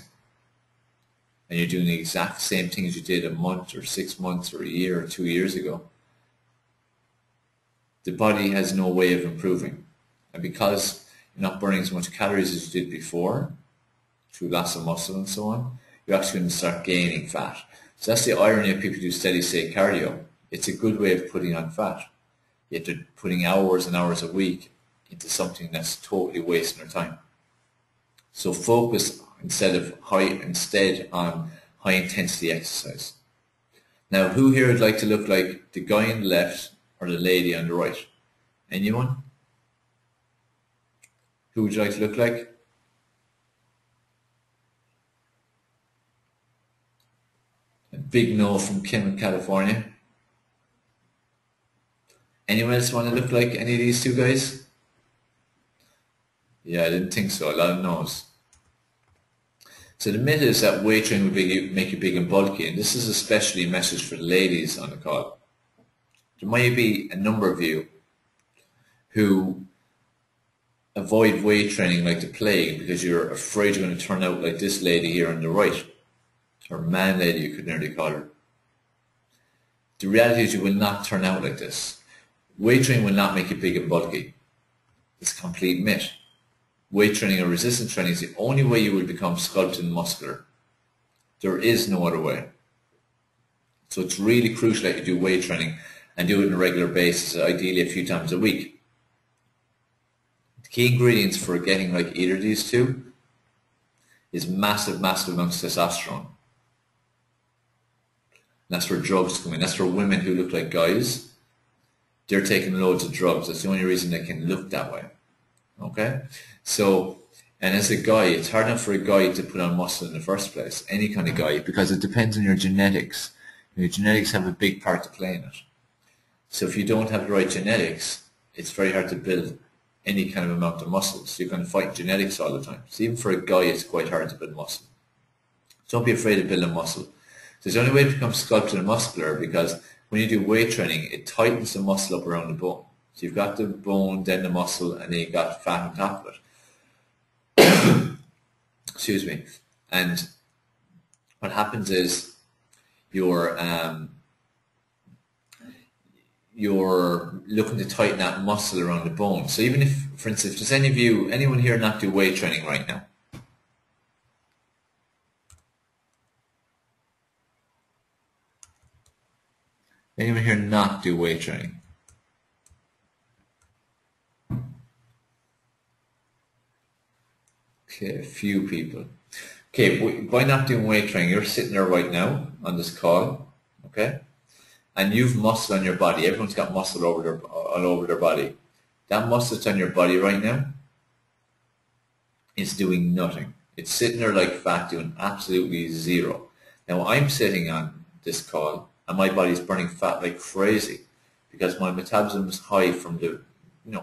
and you're doing the exact same things you did a month or 6 months or a year or 2 years ago, the body has no way of improving. And because you're not burning as much calories as you did before, through loss of muscle and so on, you're actually going to start gaining fat. So that's the irony of people who do steady state cardio. It's a good way of putting on fat, yet they're putting hours and hours a week into something that's totally wasting their time. So focus instead on high intensity exercise. Now, who here would like to look like the guy on the left or the lady on the right? Anyone? Who would you like to look like? A big no from Kim in California. Anyone else want to look like any of these two guys? Yeah, I didn't think so. A lot of no's. So the myth is that weight training will make you big and bulky, and this is especially a message for the ladies on the call. There might be a number of you who avoid weight training like the plague because you're afraid you're going to turn out like this lady here on the right, or man lady you could nearly call her. The reality is you will not turn out like this. Weight training will not make you big and bulky. It's a complete myth. Weight training or resistance training is the only way you will become sculpted and muscular. There is no other way. So it's really crucial that you do weight training and do it on a regular basis, ideally a few times a week. The key ingredients for getting like either of these two is massive amounts of testosterone. And that's where drugs come in. That's for women who look like guys. They're taking loads of drugs. That's the only reason they can look that way. Okay? So, and as a guy, it's hard enough for a guy to put on muscle in the first place, any kind of guy, because it depends on your genetics. Your genetics have a big part to play in it. So if you don't have the right genetics, it's very hard to build any kind of amount of muscle. So you're going to fight genetics all the time. So even for a guy, it's quite hard to build muscle. So don't be afraid of building muscle. So the only way to become sculpted and muscular, because when you do weight training, it tightens the muscle up around the bone. So you've got the bone, then the muscle, and then you've got fat on top of it. Excuse me. And what happens is you're looking to tighten that muscle around the bone. So even if, for instance, does anyone here not do weight training right now? Anyone here not do weight training? Okay, a few people. Okay, by not doing weight training, you're sitting there right now on this call, okay? And you've muscle on your body. Everyone's got muscle all over their body. That muscle that's on your body right now is doing nothing. It's sitting there like fat, doing absolutely zero. Now I'm sitting on this call and my body's burning fat like crazy because my metabolism is high from the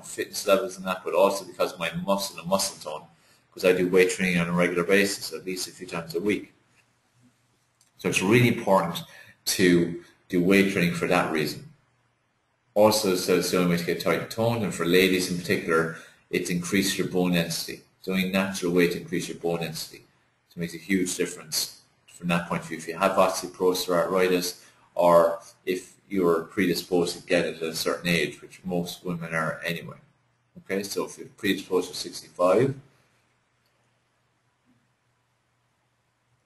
fitness levels and that, but also because of my muscle and muscle tone, because I do weight training on a regular basis, at least a few times a week. So it's really important to do weight training for that reason. Also, so it's the only way to get tight and toned, and for ladies in particular, it's increase your bone density. It's the only natural way to increase your bone density. So it makes a huge difference from that point of view. If you have osteoporosis or arthritis, or if you're predisposed to get it at a certain age, which most women are anyway. Okay, so if you're predisposed to 65,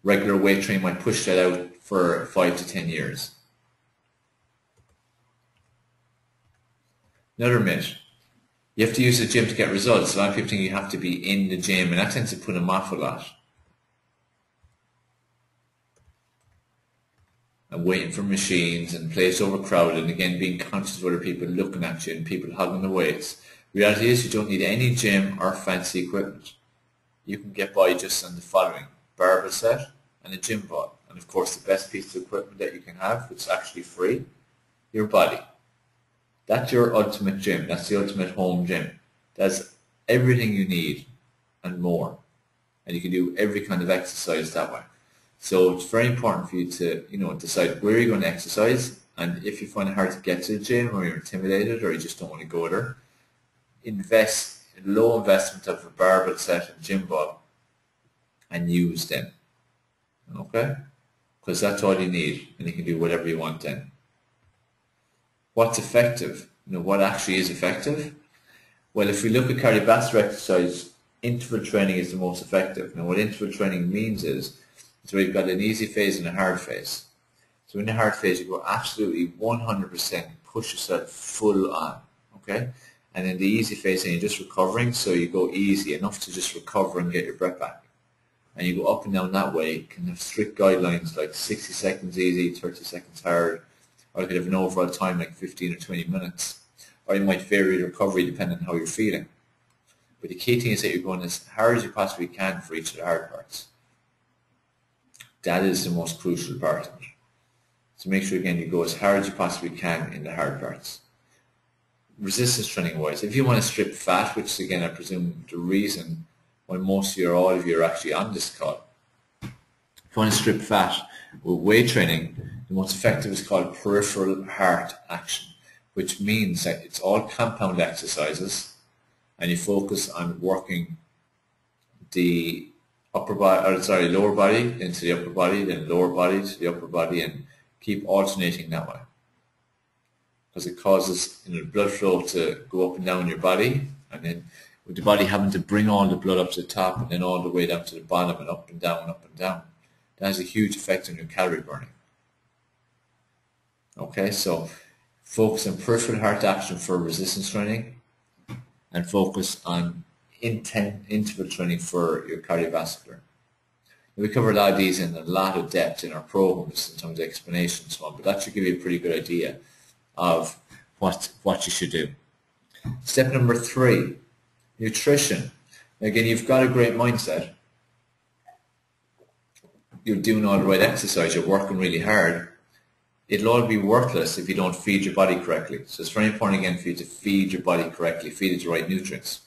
regular weight training might push that out for 5 to 10 years. Another myth. You have to use the gym to get results. A lot of people think you have to be in the gym, and that tends to put them off a lot. And waiting for machines and place overcrowded, and again being conscious of other people looking at you and people hugging the weights. Reality is you don't need any gym or fancy equipment. You can get by just on the following: barbell set and a gym ball. And of course the best piece of equipment that you can have, which is actually free, your body. That's your ultimate gym. That's the ultimate home gym. That's everything you need and more. And you can do every kind of exercise that way. So it's very important for you to, decide where you're going to exercise. And if you find it hard to get to the gym, or you're intimidated, or you just don't want to go there, invest in low investment of a barbell set and gym ball and use them. Okay? Because that's all you need, and you can do whatever you want then. What's effective? What actually is effective? Well, if we look at cardiovascular exercise, interval training is the most effective. Now, what interval training means is, so we've got an easy phase and a hard phase. So in the hard phase, you go absolutely 100%, push yourself full on, okay? And in the easy phase, then you're just recovering, so you go easy, enough to just recover and get your breath back. And you go up and down that way. You can have strict guidelines like 60 seconds easy, 30 seconds hard, or you could have an overall time like 15 or 20 minutes. Or you might vary the recovery depending on how you're feeling. But the key thing is that you're going as hard as you possibly can for each of the hard parts. That is the most crucial part of it. So make sure, again, you go as hard as you possibly can in the hard parts. Resistance training wise, if you want to strip fat, which is, again, I presume the reason why most of you or all of you are actually on this call. If you want to strip fat with weight training, the most effective is called peripheral heart action, which means that it's all compound exercises, and you focus on working the lower body into the upper body, then lower body to the upper body, and keep alternating that way. Because it causes the blood flow to go up and down your body, and then with the body having to bring all the blood up to the top and then all the way down to the bottom and up and down, up and down. That has a huge effect on your calorie burning. Okay, so focus on peripheral heart action for resistance training, and focus on interval training for your cardiovascular. We cover a lot of these in a lot of depth in our programs in terms of explanation and so on, but that should give you a pretty good idea of what you should do. Step number 3, nutrition. Again, you've got a great mindset. You're doing all the right exercise, you're working really hard. It'll all be worthless if you don't feed your body correctly. So it's very important, again, for you to feed your body correctly, feed it the right nutrients.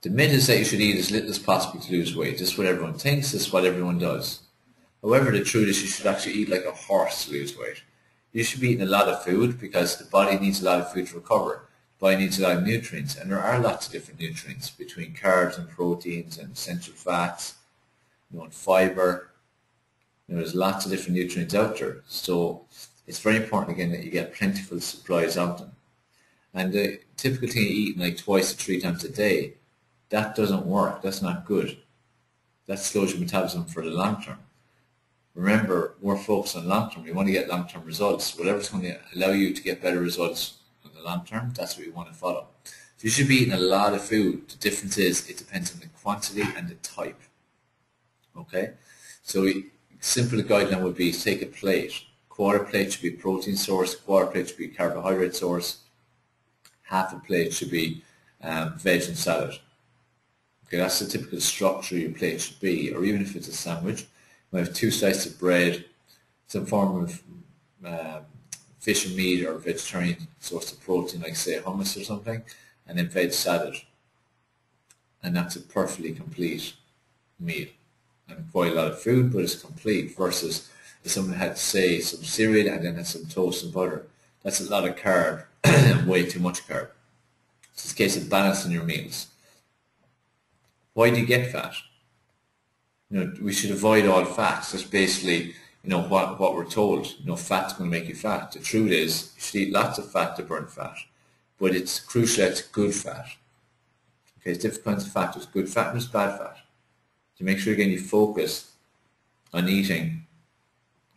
The myth is that you should eat as little as possible to lose weight. This is what everyone thinks, this is what everyone does. However, the truth is you should actually eat like a horse to lose weight. You should be eating a lot of food because the body needs a lot of food to recover. The body needs a lot of nutrients, and there are lots of different nutrients between carbs and proteins and essential fats, and fiber. There's lots of different nutrients out there. So it's very important, again, that you get plentiful supplies of them. And the typical thing you eat like 2 to 3 times a day, that doesn't work. That's not good. That slows your metabolism for the long term. Remember, we're focused on long term. We want to get long term results. Whatever's going to allow you to get better results in the long term, that's what you want to follow. So you should be eating a lot of food. The difference is it depends on the quantity and the type. Okay, so simple guideline would be take a plate. Quarter plate should be protein source, quarter plate should be carbohydrate source, half a plate should be veg and salad. Okay, that's the typical structure your plate should be, or even if it's a sandwich, you have 2 slices of bread, some form of fish and meat or vegetarian source of protein, like say hummus or something, and then veg salad. And that's a perfectly complete meal. And quite a lot of food, but it's complete, versus if someone had, say, some cereal and then had some toast and butter. That's a lot of carb and way too much carb. So it's a case of balancing your meals. Why do you get fat? We should avoid all fats. That's basically, what we're told. Fat's going to make you fat. The truth is, you should eat lots of fat to burn fat. But it's crucial that it's good fat. Okay, there's different kinds of fat. There's good fat and there's bad fat. So make sure, again, you focus on eating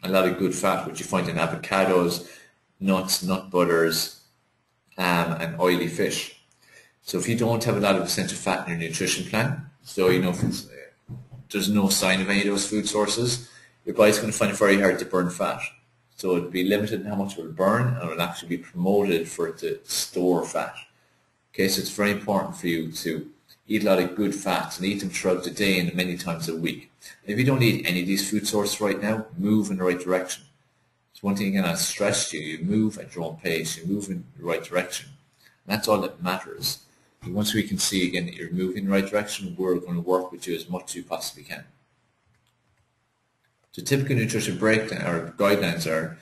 a lot of good fat, which you find in avocados, nuts, nut butters, and oily fish. So if you don't have a lot of essential fat in your nutrition plan, so if there's no sign of any of those food sources, your body's going to find it very hard to burn fat. So it'll be limited in how much it will burn, and it will actually be promoted for it to store fat. Okay, so it's very important for you to eat a lot of good fats and eat them throughout the day and many times a week. And if you don't eat any of these food sources right now, move in the right direction. It's one thing again I stress to you, you move at your own pace, you move in the right direction. And that's all that matters. And once we can see again that you're moving in the right direction, we're going to work with you as much as you possibly can. So typical nutrition breakdown or guidelines are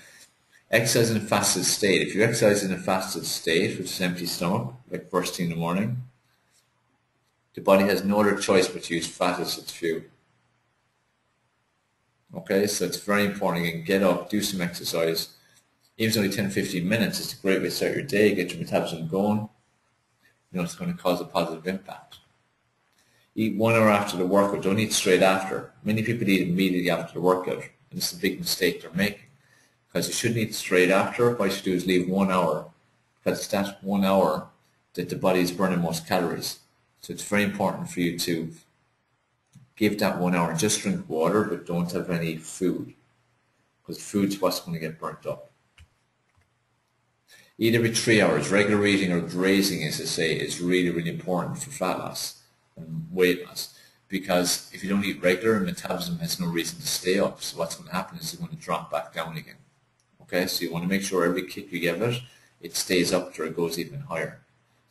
exercise in a fasted state. If you exercise in a fasted state, which is empty stomach, like first thing in the morning, the body has no other choice but to use fat as its fuel. Okay, so it's very important. Again, get up, do some exercise. Even if it's only 10 or 15 minutes, it's a great way to start your day, get your metabolism going. It's going to cause a positive impact. Eat 1 hour after the workout. Don't eat straight after. Many people eat immediately after the workout, and it's a big mistake they're making. Because you shouldn't eat straight after. What you should do is leave 1 hour, because it's that 1 hour that the body is burning most calories. So it's very important for you to give that 1 hour. Just drink water, but don't have any food, because food's what's going to get burnt up. Eat every 3 hours. Regular eating, or grazing as I say, is really, really important for fat loss and weight loss. Because if you don't eat regular, metabolism has no reason to stay up. So what's going to happen is it's going to drop back down again. Okay, so you want to make sure every kick you give it, it stays up or it goes even higher.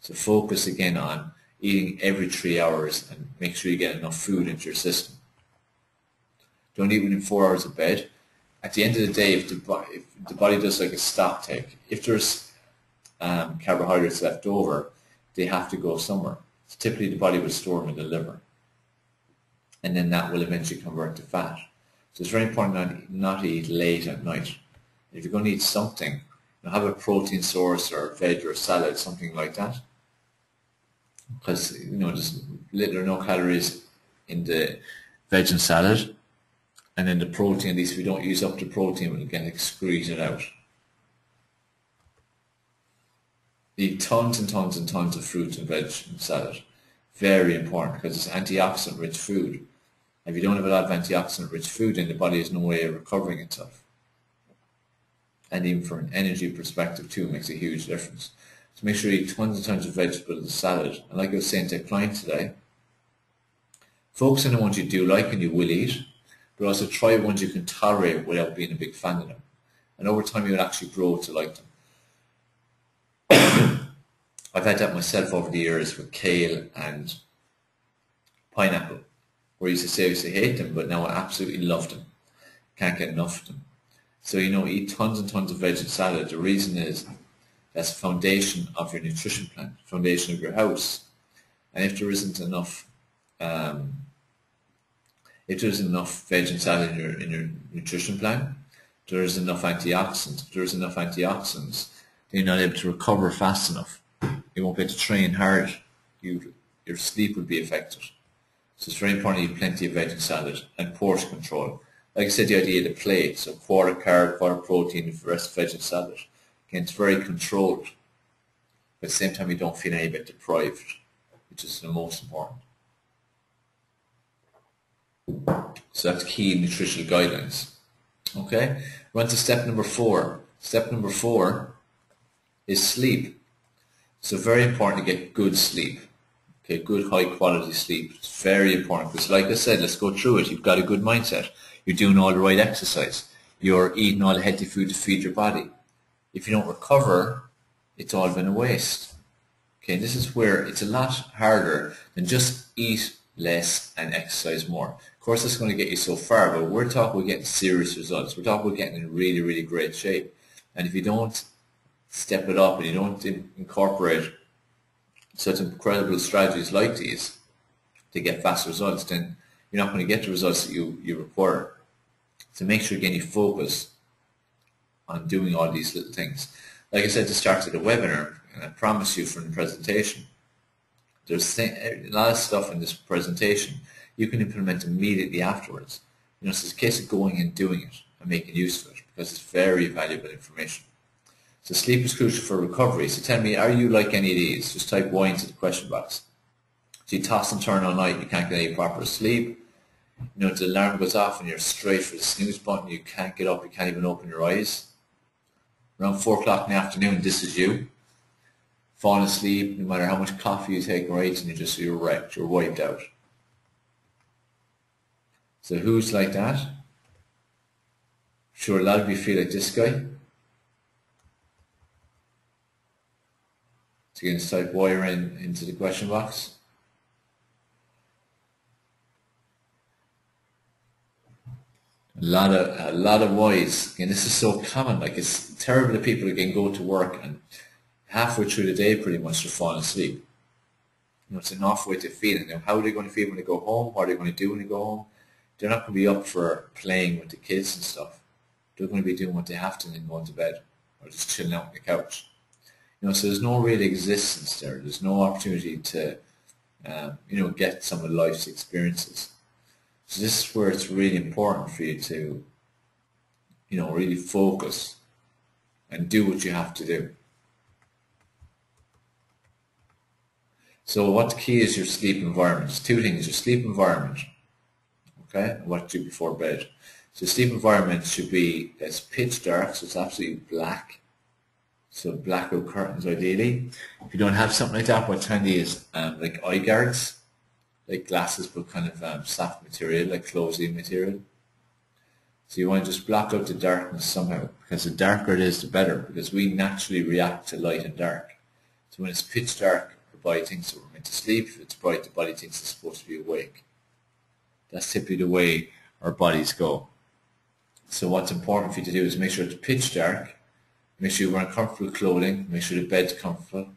So focus again on eating every 3 hours and make sure you get enough food into your system. Don't eat within 4 hours of bed. At the end of the day, if the body does like a stock take, if there's carbohydrates left over, they have to go somewhere. So typically the body will store them in the liver, and then that will eventually convert to fat. So it's very important not to eat late at night. If you're going to eat something, have a protein source or veg or salad, something like that, because there's little or no calories in the veg and salad, and then the protein, at least if we don't use up the protein, we'll get excreted out. Eat tons and tons and tons of fruits and veg and salad. Very important, because it's antioxidant rich food. If you don't have a lot of antioxidant rich food, then the body has no way of recovering itself. And even from an energy perspective too, it makes a huge difference. So make sure you eat tons and tons of vegetables and salad. And like I was saying to a client today, focus on the ones you do like and you will eat, but also try ones you can tolerate without being a big fan of them. And over time you'll actually grow to like them. I've had that myself over the years with kale and pineapple, where I used to say I used to hate them, but now I absolutely love them. Can't get enough of them. So, eat tons and tons of veg and salad. The reason is that's the foundation of your nutrition plan, foundation of your house. And if there isn't enough, veg and salad in your nutrition plan, there is enough antioxidants. If there is enough antioxidants, then you're not able to recover fast enough. You won't be able to train hard. Your sleep will be affected. So it's very important to eat plenty of veg and salad and portion control. Like I said, the idea of the plate, so quarter carb, quarter protein, the rest veg and salad. Again, it's very controlled. But at the same time, you don't feel any bit deprived, which is the most important. So that's key nutritional guidelines. Okay, we're on to step number 4. Step number 4 is sleep. So very important to get good sleep. Okay, good high quality sleep. It's very important because like I said, let's go through it. You've got a good mindset. You're doing all the right exercise. You're eating all the healthy food to feed your body. If you don't recover, it's all been a waste. Okay, this is where it's a lot harder than just eat less and exercise more. Of course, it's going to get you so far, but we're talking about getting serious results. We're talking about getting in really, really great shape. And if you don't step it up and you don't incorporate such incredible strategies like these to get fast results, then you're not going to get the results that you require. So make sure, again, you focus on doing all these little things. Like I said at the start of the webinar, and I promise you from the presentation, there's a lot of stuff in this presentation you can implement immediately afterwards. So it's a case of going and doing it and making use of it because it's very valuable information. So sleep is crucial for recovery. So tell me, are you like any of these? Just type Y into the question box. So you toss and turn all night, you can't get any proper sleep. The alarm goes off and you're straight for the snooze button, you can't get up, you can't even open your eyes. Around 4 o'clock in the afternoon, this is you. Falling asleep, no matter how much coffee you take or eat, and you're wrecked, you're wiped out. So who's like that? Sure, a lot of you feel like this guy. So you can just type wire into the question box. A lot of whys. Again, this is so common. Like, it's terrible that people can go to work and halfway through the day pretty much they're falling asleep. It's an awful way to feel. Now, how are they going to feel when they go home? What are they going to do when they go home? They're not going to be up for playing with the kids and stuff. They're going to be doing what they have to and then going to bed or just chilling out on the couch. So there's no real existence there. There's no opportunity to, get some of life's experiences. So this is where it's really important for you to, really focus and do what you have to do. So what the key is your sleep environment. It's 2 things, your sleep environment, okay, and what to do before bed. So sleep environment should be, it's pitch dark, so it's absolutely black. So blackout curtains ideally. If you don't have something like that, what's handy is like eye guards, like glasses but kind of soft material, like closing material. So you want to just block out the darkness somehow, because the darker it is the better, because we naturally react to light and dark. So when it's pitch dark, our body thinks that we're meant to sleep. If it's bright, the body thinks it's supposed to be awake. That's typically the way our bodies go. So what's important for you to do is make sure it's pitch dark. Make sure you're wearing comfortable clothing. Make sure the bed's comfortable.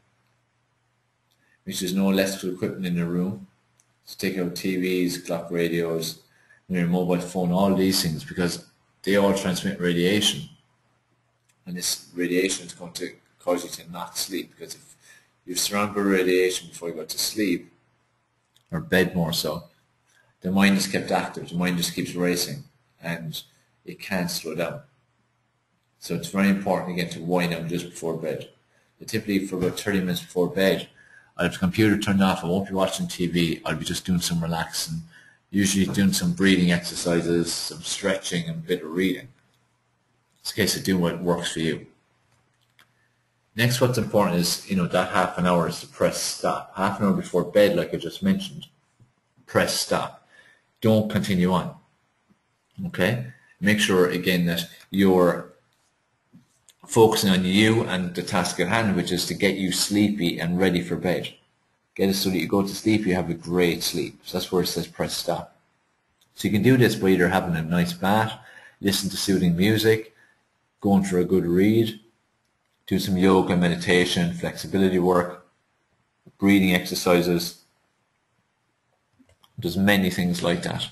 Make sure there's no electrical equipment in the room. So take out TVs, clock radios, your mobile phone, all these things, because they all transmit radiation. And this radiation is going to cause you to not sleep, because if you're surrounded by radiation before you go to sleep, or bed more so, the mind is kept active. The mind just keeps racing, and it can't slow down. So it's very important again to wind down just before bed. But typically for about 30 minutes before bed, I'll have the computer turned off. I won't be watching TV. I'll be just doing some relaxing, usually doing some breathing exercises, some stretching, and a bit of reading. It's a case of doing what works for you. Next, what's important is, that half an hour is to press stop. Half an hour before bed, like I just mentioned, press stop. Don't continue on. Okay? Make sure, again, that you're focusing on you and the task at hand, which is to get you sleepy and ready for bed. Get it so that you go to sleep, you have a great sleep. So that's where it says press stop. So you can do this by either having a nice bath, listen to soothing music, going for a good read, do some yoga, meditation, flexibility work, breathing exercises. There's many things like that.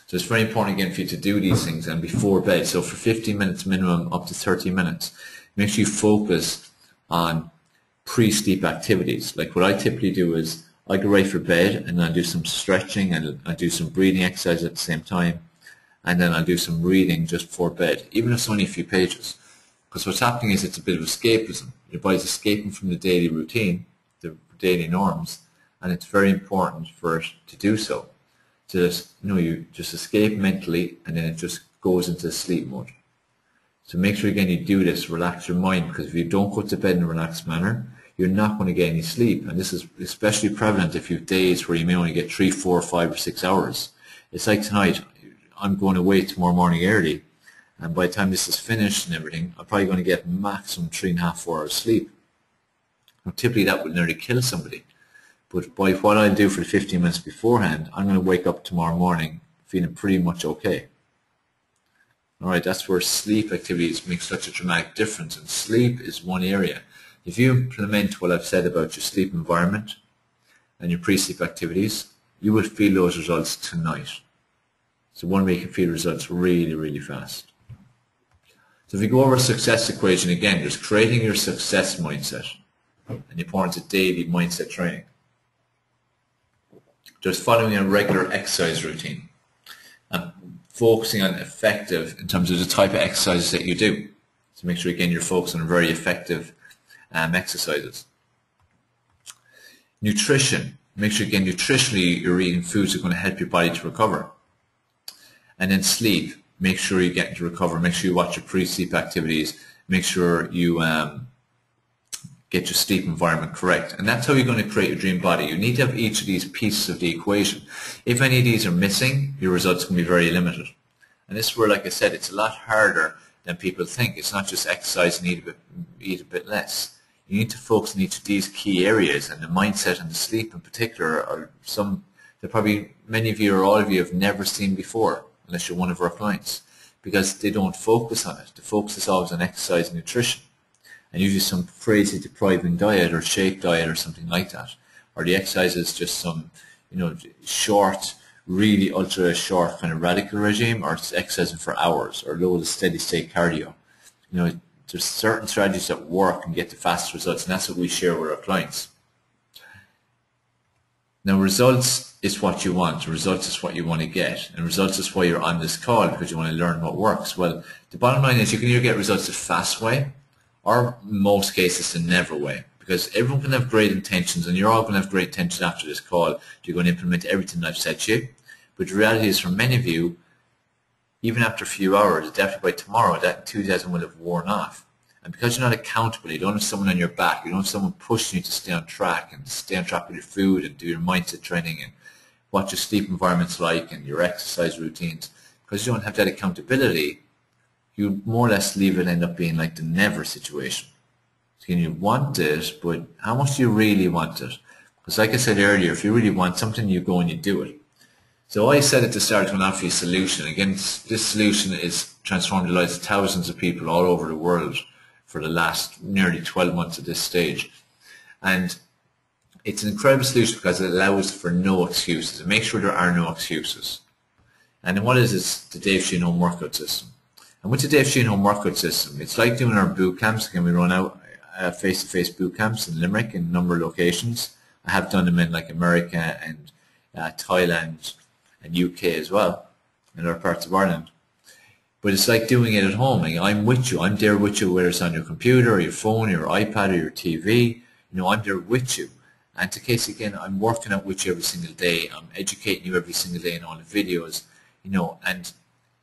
So it's very important again for you to do these things and before bed. So for 15 minutes minimum, up to 30 minutes, make sure you focus on pre-sleep activities. Like what I typically do is I go right for bed and I do some stretching and I do some breathing exercise at the same time. And then I'll do some reading just before bed, even if it's only a few pages. Because what's happening is it's a bit of escapism. Your body's escaping from the daily routine, the daily norms, and it's very important for it to do so. Just, you just escape mentally, and then it just goes into sleep mode. So make sure again you do this, relax your mind, because if you don't go to bed in a relaxed manner, you're not going to get any sleep. And this is especially prevalent if you have days where you may only get 3, 4, 5 or 6 hours. It's like tonight, I'm going away tomorrow morning early, and by the time this is finished and everything, I'm probably going to get maximum 3.5, 4 hours sleep. Now, typically that would nearly kill somebody. But by what I'll do for the 15 minutes beforehand, I'm going to wake up tomorrow morning feeling pretty much okay. Alright, that's where sleep activities make such a dramatic difference, and sleep is one area. If you implement what I've said about your sleep environment and your pre-sleep activities, you will feel those results tonight. So one way you can feel results really, really fast. So if you go over a success equation again, there's creating your success mindset and the importance of daily mindset training. There's following a regular exercise routine and focusing on effective in terms of the type of exercises that you do. So make sure again you're focused on very effective exercises. Nutrition. Make sure again nutritionally you're eating foods that are going to help your body to recover. And then sleep. Make sure you get to recover. Make sure you watch your pre-sleep activities. Make sure you get your sleep environment correct. And that's how you're going to create your dream body. You need to have each of these pieces of the equation. If any of these are missing, your results can be very limited. And this is where, like I said, it's a lot harder than people think. It's not just exercise and eat a bit less. You need to focus on each of these key areas, and the mindset and the sleep in particular are some that probably many of you or all of you have never seen before, unless you're one of our clients, because they don't focus on it. The focus is always on exercise and nutrition, and usually some crazy depriving diet or shake diet or something like that, or the exercise is just some, short, really ultra short kind of radical regime, or it's exercising for hours, or low to steady state cardio. There's certain strategies that work and get the fast results, and that's what we share with our clients. Now, results is what you want. Results is what you want to get. And results is why you're on this call, because you want to learn what works. Well, the bottom line is you can either get results the fast way, or in most cases the never way. Because everyone can have great intentions, and you're all going to have great intentions after this call. You're going to implement everything I've said to you. But the reality is, for many of you, even after a few hours, definitely by tomorrow, that enthusiasm will have worn off. And because you're not accountable, you don't have someone on your back, you don't have someone pushing you to stay on track and stay on track with your food and do your mindset training and what your sleep environment's like and your exercise routines. Because you don't have that accountability, you more or less leave it end up being like the never situation. So you want it, but how much do you really want it? Because like I said earlier, if you really want something, you go and you do it. So I said at the start to offer you a solution. Again, this solution is transforming the lives of thousands of people all over the world for the last nearly 12 months at this stage. And it's an incredible solution because it allows for no excuses. It makes sure there are no excuses. And what is the Dave Sheahan Home Workout System. And with the Dave Sheahan Home Workout System, it's like doing our boot camps. Again, we run out face-to-face boot camps in Limerick in a number of locations. I have done them in like America and Thailand and UK as well, and other parts of Ireland. But it's like doing it at home. I'm with you. I'm there with you, whether it's on your computer or your phone or your iPad or your TV. I'm there with you. And to case again, I'm working out with you every single day. I'm educating you every single day in all the videos. And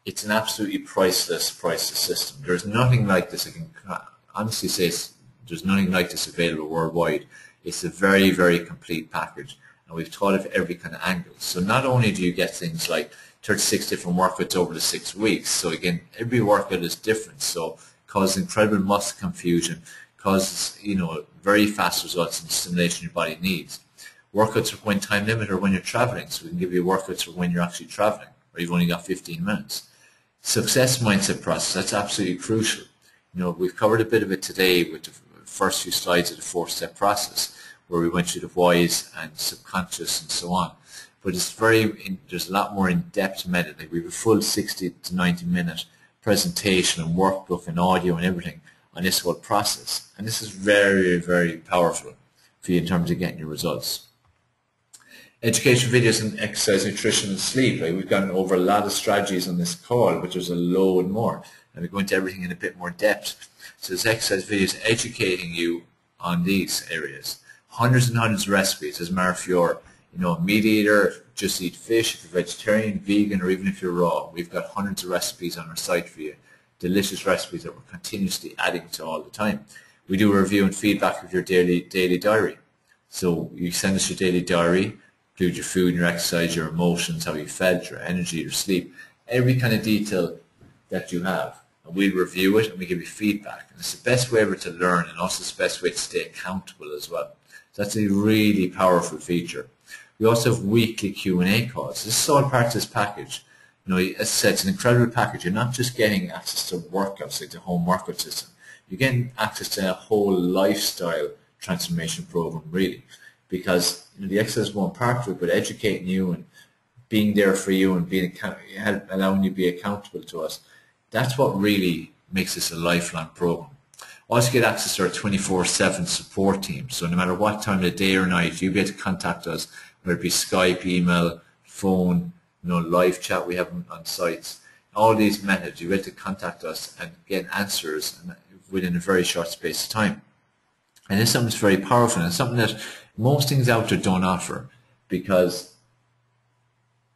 it's an absolutely priceless system. There's nothing like this. I can honestly say there's nothing like this available worldwide. It's a very, very complete package. And we've taught it for every kind of angle. So not only do you get things like 36 different workouts over the 6 weeks. So again, every workout is different. So causes incredible muscle confusion, causes, very fast results and stimulation your body needs. Workouts are when time limit or when you're traveling. So we can give you workouts for when you're actually traveling, or you've only got 15 minutes. Success mindset process, that's absolutely crucial. We've covered a bit of it today with the first few slides of the 4-step process, where we went through the whys and subconscious and so on. But it's there's a lot more in-depth method. Like we have a full 60 to 90 minute presentation and workbook and audio and everything on this whole process. And this is very, very powerful for you in terms of getting your results. Education videos and exercise, nutrition and sleep. We've gone over a lot of strategies on this call, but there's a load more. And we go into everything in a bit more depth. So this exercise videos educating you on these areas. Hundreds and hundreds of recipes, as Mara Fiore meat eater, just eat fish. If you're vegetarian, vegan, or even if you're raw, we've got hundreds of recipes on our site for you. Delicious recipes that we're continuously adding to all the time. We do a review and feedback of your daily diary. So you send us your daily diary, include your food, your exercise, your emotions, how you felt, your energy, your sleep, every kind of detail that you have. And we'll review it and we give you feedback. And it's the best way ever to learn, and also the best way to stay accountable as well. So that's a really powerful feature. We also have weekly Q&A calls. This is all part of this package. As I said, it's an incredible package. You're not just getting access to workouts like the home workout system. You're getting access to a whole lifestyle transformation program, really, because the exercise is one part of it, but educating you and being there for you and allowing you to be accountable to us, that's what really makes this a lifelong program. Also get access to our 24/7 support team. So no matter what time of the day or night, you'll be able to contact us, whether it be Skype, email, phone, live chat we have on sites. All these methods, you'll be able to contact us and get answers within a very short space of time. And this is something that's very powerful, and it's something that most things out there don't offer, because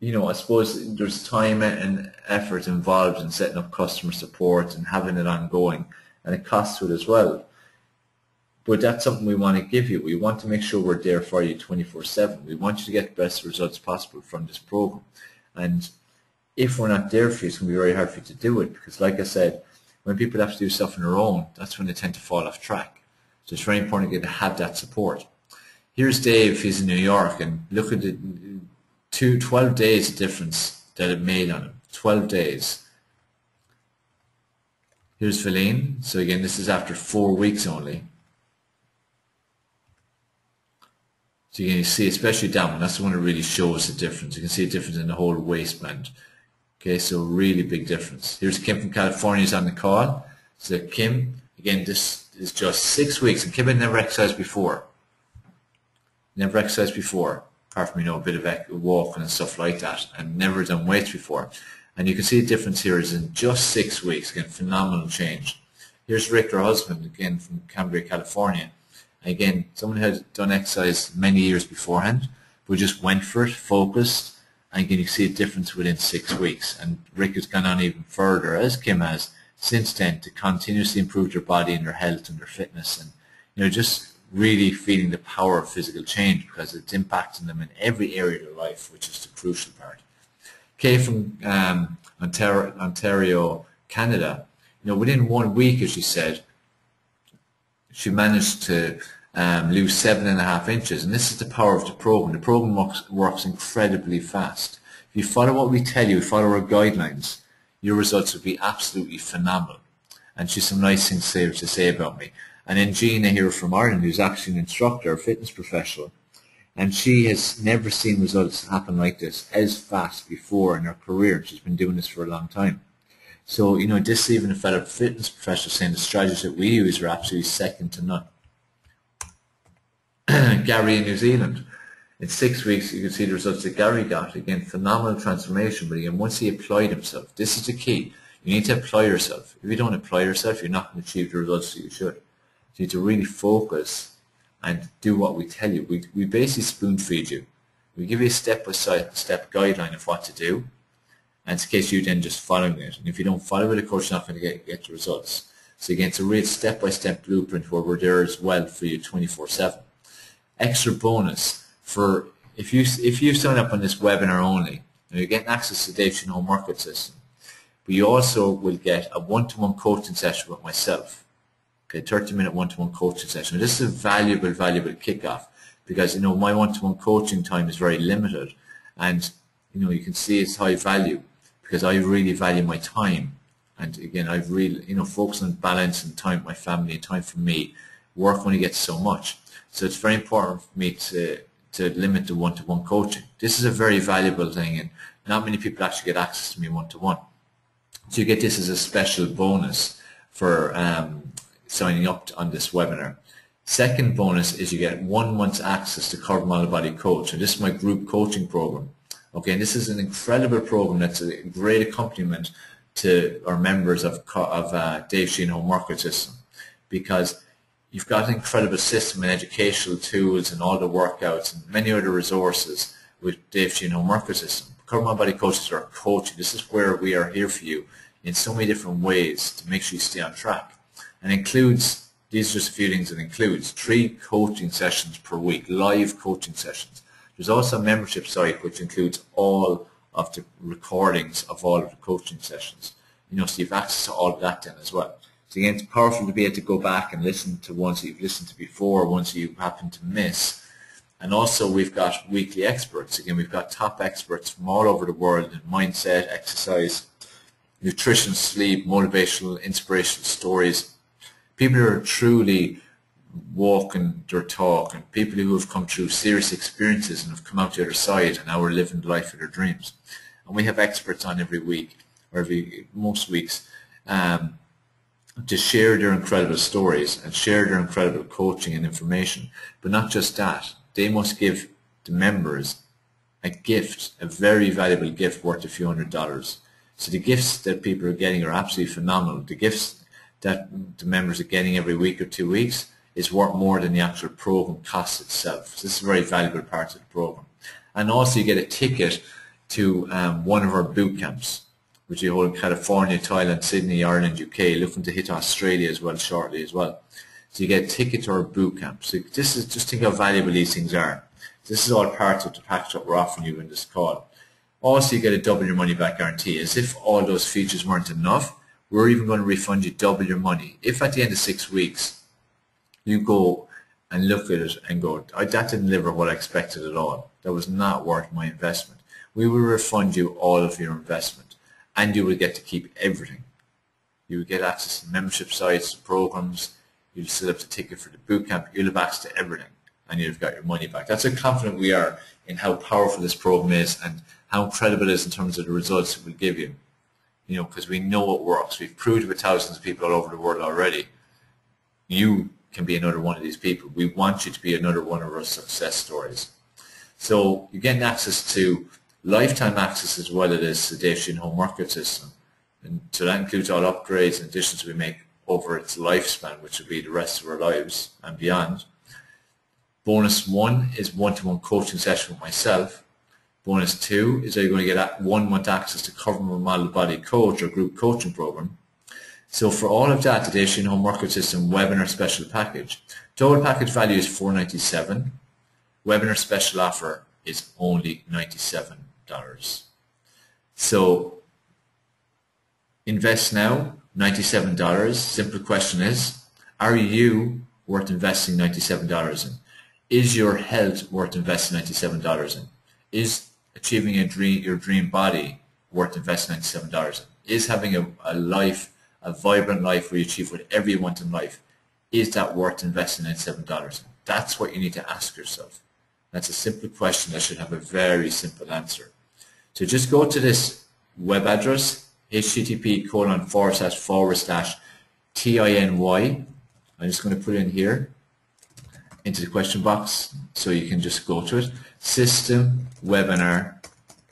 I suppose there's time and effort involved in setting up customer support and having it ongoing, and it costs to it as well. But that's something we want to give you. We want to make sure we're there for you 24/7. We want you to get the best results possible from this program. And if we're not there for you, it's going to be very hard for you to do it, because like I said, when people have to do stuff on their own, that's when they tend to fall off track. So it's very important to have that support. Here's Dave, he's in New York, and look at the 12 days difference that it made on him. 12 days. Here's Feline. So again, this is after 4 weeks only. So you can see, especially that one, that's the one that really shows the difference. You can see a difference in the whole waistband. Okay, so really big difference. Here's Kim from California, who's on the call. So Kim, again, this is just 6 weeks, and Kim had never exercised before. Never exercised before, apart from, a bit of walking and stuff like that, and never done weights before. And you can see the difference here is in just 6 weeks. Again, phenomenal change. Here's Rick, her husband, again from Cambria, California. Again, someone who had done exercise many years beforehand, but just went for it, focused, and again, you see a difference within 6 weeks. And Rick has gone on even further, as Kim has, since then, to continuously improve their body and their health and their fitness, and just really feeling the power of physical change, because it's impacting them in every area of their life, which is the crucial part. Kay from Ontario, Canada, within 1 week, as she said, she managed to lose 7.5 inches, and this is the power of the program. The program works incredibly fast. If you follow what we tell you, follow our guidelines, your results will be absolutely phenomenal. And she's some nice things to say about me. And then Gina here from Ireland, who's actually an instructor, a fitness professional, and she has never seen results happen like this as fast before in her career. She's been doing this for a long time. So, this even a fellow fitness professional saying the strategies that we use are absolutely second to none. Gary in New Zealand. In 6 weeks, you can see the results that Gary got. Again, phenomenal transformation. But again, once he applied himself, this is the key. You need to apply yourself. If you don't apply yourself, you're not going to achieve the results that you should. So you need to really focus and do what we tell you. We basically spoon feed you. We give you a step-by-step guideline of what to do, and it's in case you then just following it. And if you don't follow it, of course, you're not going to get the results. So again, it's a real step-by-step blueprint where we're there as well for you 24/7. Extra bonus for if you sign up on this webinar only, you're getting access to Dave's Home Workout System, but you also will get a one-to-one coaching session with myself. Okay, 30-minute one-to-one coaching session. This is a valuable kickoff, because my one-to-one coaching time is very limited, and you can see it's high value because I really value my time. And again, I've really focused on balance and time with my family and time for me. Work only gets so much, so it's very important for me to limit the one-to-one coaching. This is a very valuable thing, and not many people actually get access to me one-to-one. So you get this as a special bonus for signing up on this webinar. Second bonus is you get 1 month's access to Cover Model Body Coach. And this is my group coaching program. Okay, and this is an incredible program that's a great accompaniment to our members of Dave's Sheahan Home Workout System, because You've got an incredible system and educational tools and all the workouts and many other resources with Dave Sheahan Home Workout System. Cover My Body coaches are coaching. This is where we are here for you in so many different ways to make sure you stay on track. And includes, these are just a few things it includes, 3 coaching sessions per week, live coaching sessions. There's also a membership site which includes all of the recordings of all of the coaching sessions. So you have access to all of that then as well. So again, it's powerful to be able to go back and listen to ones that you've listened to before, ones that you happen to miss. And also we've got weekly experts. Again, we've got top experts from all over the world in mindset, exercise, nutrition, sleep, motivational, inspirational stories. People who are truly walking their talk, and people who have come through serious experiences and have come out the other side and now are living the life of their dreams. And we have experts on every week, or most weeks, to share their incredible stories and share their incredible coaching and information. But not just that, they must give the members a gift, a very valuable gift worth a few $100s. So the gifts that people are getting are absolutely phenomenal. The gifts that the members are getting every week or 2 weeks is worth more than the actual program cost itself. So this is a very valuable part of the program. And also you get a ticket to one of our boot camps, which you hold in California, Thailand, Sydney, Ireland, UK, looking to hit Australia as well shortly as well. So you get a ticket to our boot camp. So this is, just think how valuable these things are. This is all part of the package that we're offering you in this call. Also, you get a double your money back guarantee. As if all those features weren't enough, we're even going to refund you double your money. If at the end of 6 weeks, you go and look at it and go, that didn't deliver what I expected at all. That was not worth my investment. We will refund you all of your investment, and you will get to keep everything. You will get access to membership sites, programs. You'll still have the ticket for the boot camp. You'll have access to everything, and you've got your money back. That's how confident we are in how powerful this program is and how incredible it is in terms of the results it will give you. Because we know it works. We've proved it with thousands of people all over the world already. You can be another one of these people. We want you to be another one of our success stories. So you're getting access to lifetime access as well as the Dave Sheahan Home Workout System. And so that includes all upgrades and additions we make over its lifespan, which will be the rest of our lives and beyond. Bonus 1 is one-to-one coaching session with myself. Bonus 2 is that you're going to get 1 month access to Cover My Model Body Coach or group coaching program. So for all of that, the Dave Sheahan Home Workout System webinar special package. Total package value is $497. Webinar special offer is only $97. So invest now, $97. Simple question is, are you worth investing $97 in? Is your health worth investing $97 in? Is achieving your dream body worth investing $97 in? Is having a vibrant life where you achieve whatever you want in life, is that worth investing $97 in? That's what you need to ask yourself. That's a simple question that should have a very simple answer. So just go to this web address, http:///TINY. I'm just going to put it in here into the question box so you can just go to it. System webinar,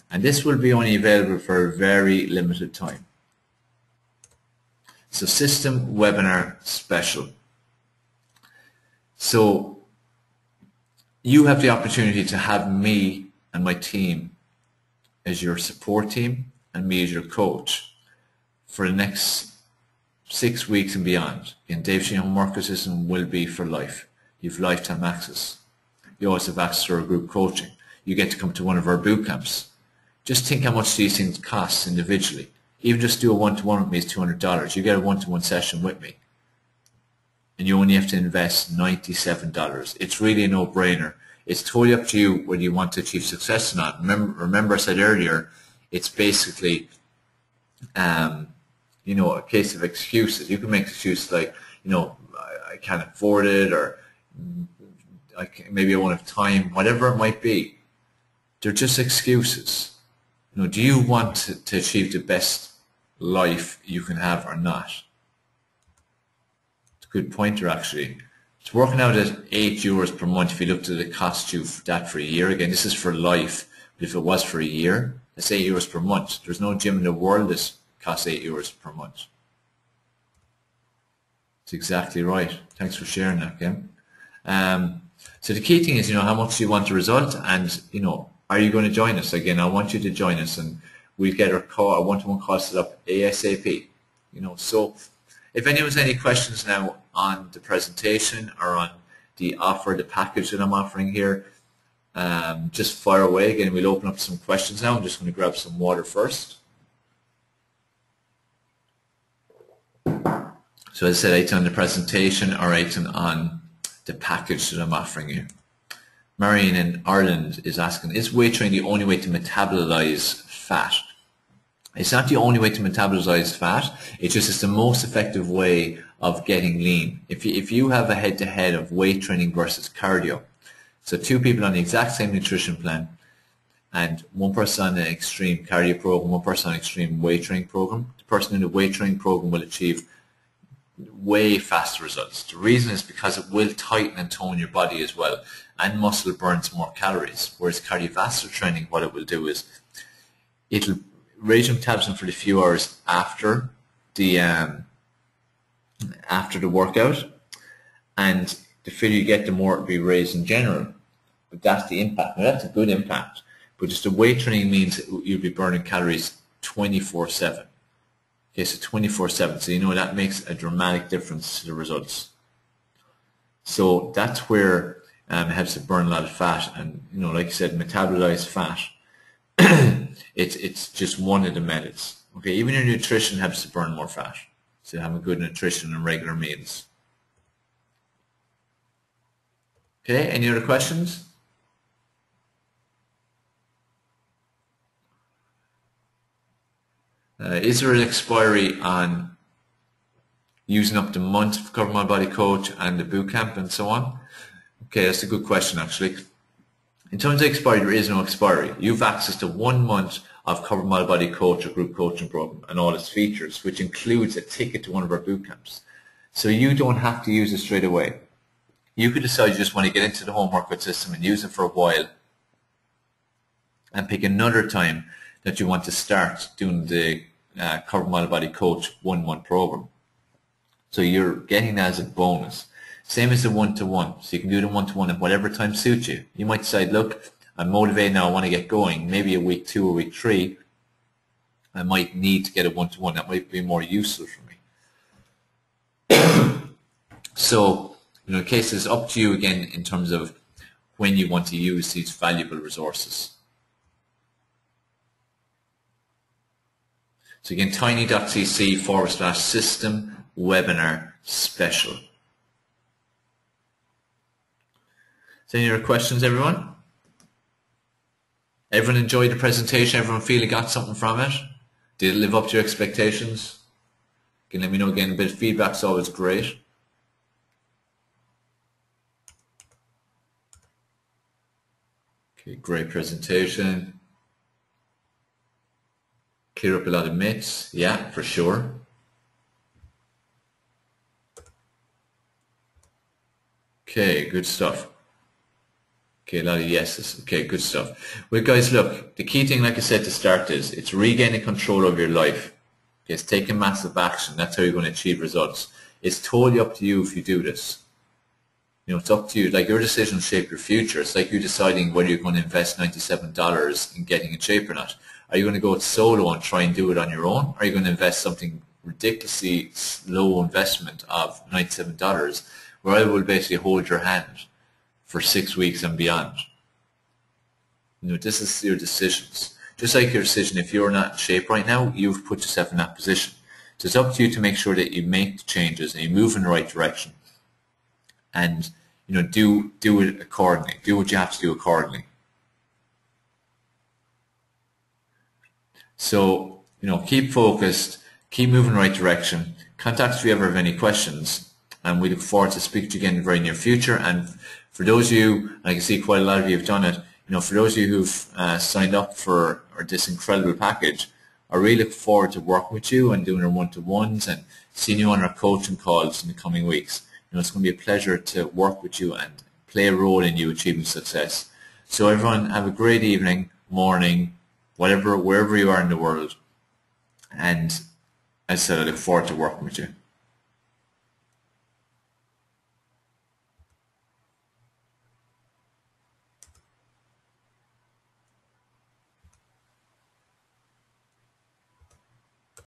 and this will be only available for a very limited time. So system webinar special. So you have the opportunity to have me and my team as your support team and me as your coach for the next 6 weeks and beyond. And Dave Sheahan Home Workout System will be for life. You have lifetime access. You also have access to our group coaching. You get to come to one of our boot camps. Just think how much these things cost individually. Even just do a one-to-one with me is $200. You get a one-to-one session with me. And you only have to invest $97. It's really a no-brainer. It's totally up to you whether you want to achieve success or not. Remember I said earlier, it's basically, a case of excuses. You can make excuses like, I can't afford it, or maybe I won't have time, whatever it might be. They're just excuses. Do you want to achieve the best life you can have or not? It's a good pointer, actually. It's working out at €8 per month if you looked at it cost you that for a year. Again, this is for life. But if it was for a year, it's €8 per month. There's no gym in the world that costs €8 per month. That's exactly right. Thanks for sharing that, Kim. So the key thing is, how much do you want the result, and are you going to join us? Again, I want you to join us, and we'll get our one-to-one call set up ASAP. So if anyone has any questions now on the presentation or on the offer, the package that I'm offering here, just fire away. Again, we'll open up some questions now. I'm just going to grab some water first. So as I said, either on the presentation or either on the package that I'm offering you. Marion in Ireland is asking, is weight training the only way to metabolize fat? It's not the only way to metabolize fat. It's just the most effective way of getting lean. If you have a head-to-head of weight training versus cardio, so two people on the exact same nutrition plan, and one person on an extreme cardio program, one person on an extreme weight training program, the person in the weight training program will achieve way faster results. The reason is because it will tighten and tone your body as well, and muscle burns more calories. Whereas cardiovascular training, what it will do is it'll raise your metabolism for the few hours after the workout, and the fitter you get, the more it'll be raised in general. But that's the impact. Now that's a good impact. But just the weight training means you'll be burning calories 24/7. Okay, so 24/7. So that makes a dramatic difference to the results. So that's where it helps to burn a lot of fat, and like you said, metabolize fat. It's just one of the methods. Okay, even your nutrition helps to burn more fat. So having good nutrition and regular meals. Okay, any other questions? Is there an expiry on using up the month of Cover My Body Coach and the boot camp and so on? Okay, that's a good question actually. In terms of expiry, there is no expiry. You have access to 1 month of Cover My Body Coach or group coaching program and all its features, which includes a ticket to one of our boot camps. So you don't have to use it straight away. You could decide you just want to get into the home workout system and use it for a while and pick another time that you want to start doing the Cover My Body Coach 1 month program. So you're getting that as a bonus. Same as the one-to-one. So you can do the one-to-one at whatever time suits you. You might decide, look, I'm motivated now, I want to get going. Maybe a week 2 or week 3, I might need to get a one-to-one. That might be more useful for me. So, in case it's up to you again in terms of when you want to use these valuable resources. So again, tiny.cc/system webinar special. So any other questions, everyone? Everyone enjoyed the presentation? Everyone feel you got something from it? Did it live up to your expectations? You can let me know again. A bit of feedback's always great. Okay, great presentation. Clear up a lot of myths. Yeah, for sure. Okay, good stuff. Okay, a lot of yeses. Okay, good stuff. Well, guys, look, the key thing, like I said to start, is it's regaining control of your life. Okay, it's taking massive action. That's how you're going to achieve results. It's totally up to you if you do this. It's up to you. Like, your decisions shape your future. It's like you deciding whether you're going to invest $97 in getting in shape or not. Are you going to go solo and try and do it on your own? Or are you going to invest something ridiculously low investment of $97 where I will basically hold your hand for 6 weeks and beyond? This is your decisions. Just like your decision, if you're not in shape right now, you've put yourself in that position. So it's up to you to make sure that you make the changes and you move in the right direction. And do it accordingly. Do what you have to do accordingly. So, keep focused, keep moving in the right direction. Contact us if you ever have any questions, and we look forward to speaking to you again in the very near future. And for those of you, I can see quite a lot of you have done it, for those of you who've signed up for this incredible package, I really look forward to working with you and doing our one-to-ones and seeing you on our coaching calls in the coming weeks. It's going to be a pleasure to work with you and play a role in you achieving success. So everyone, have a great evening, morning, wherever you are in the world. And as I said, I look forward to working with you.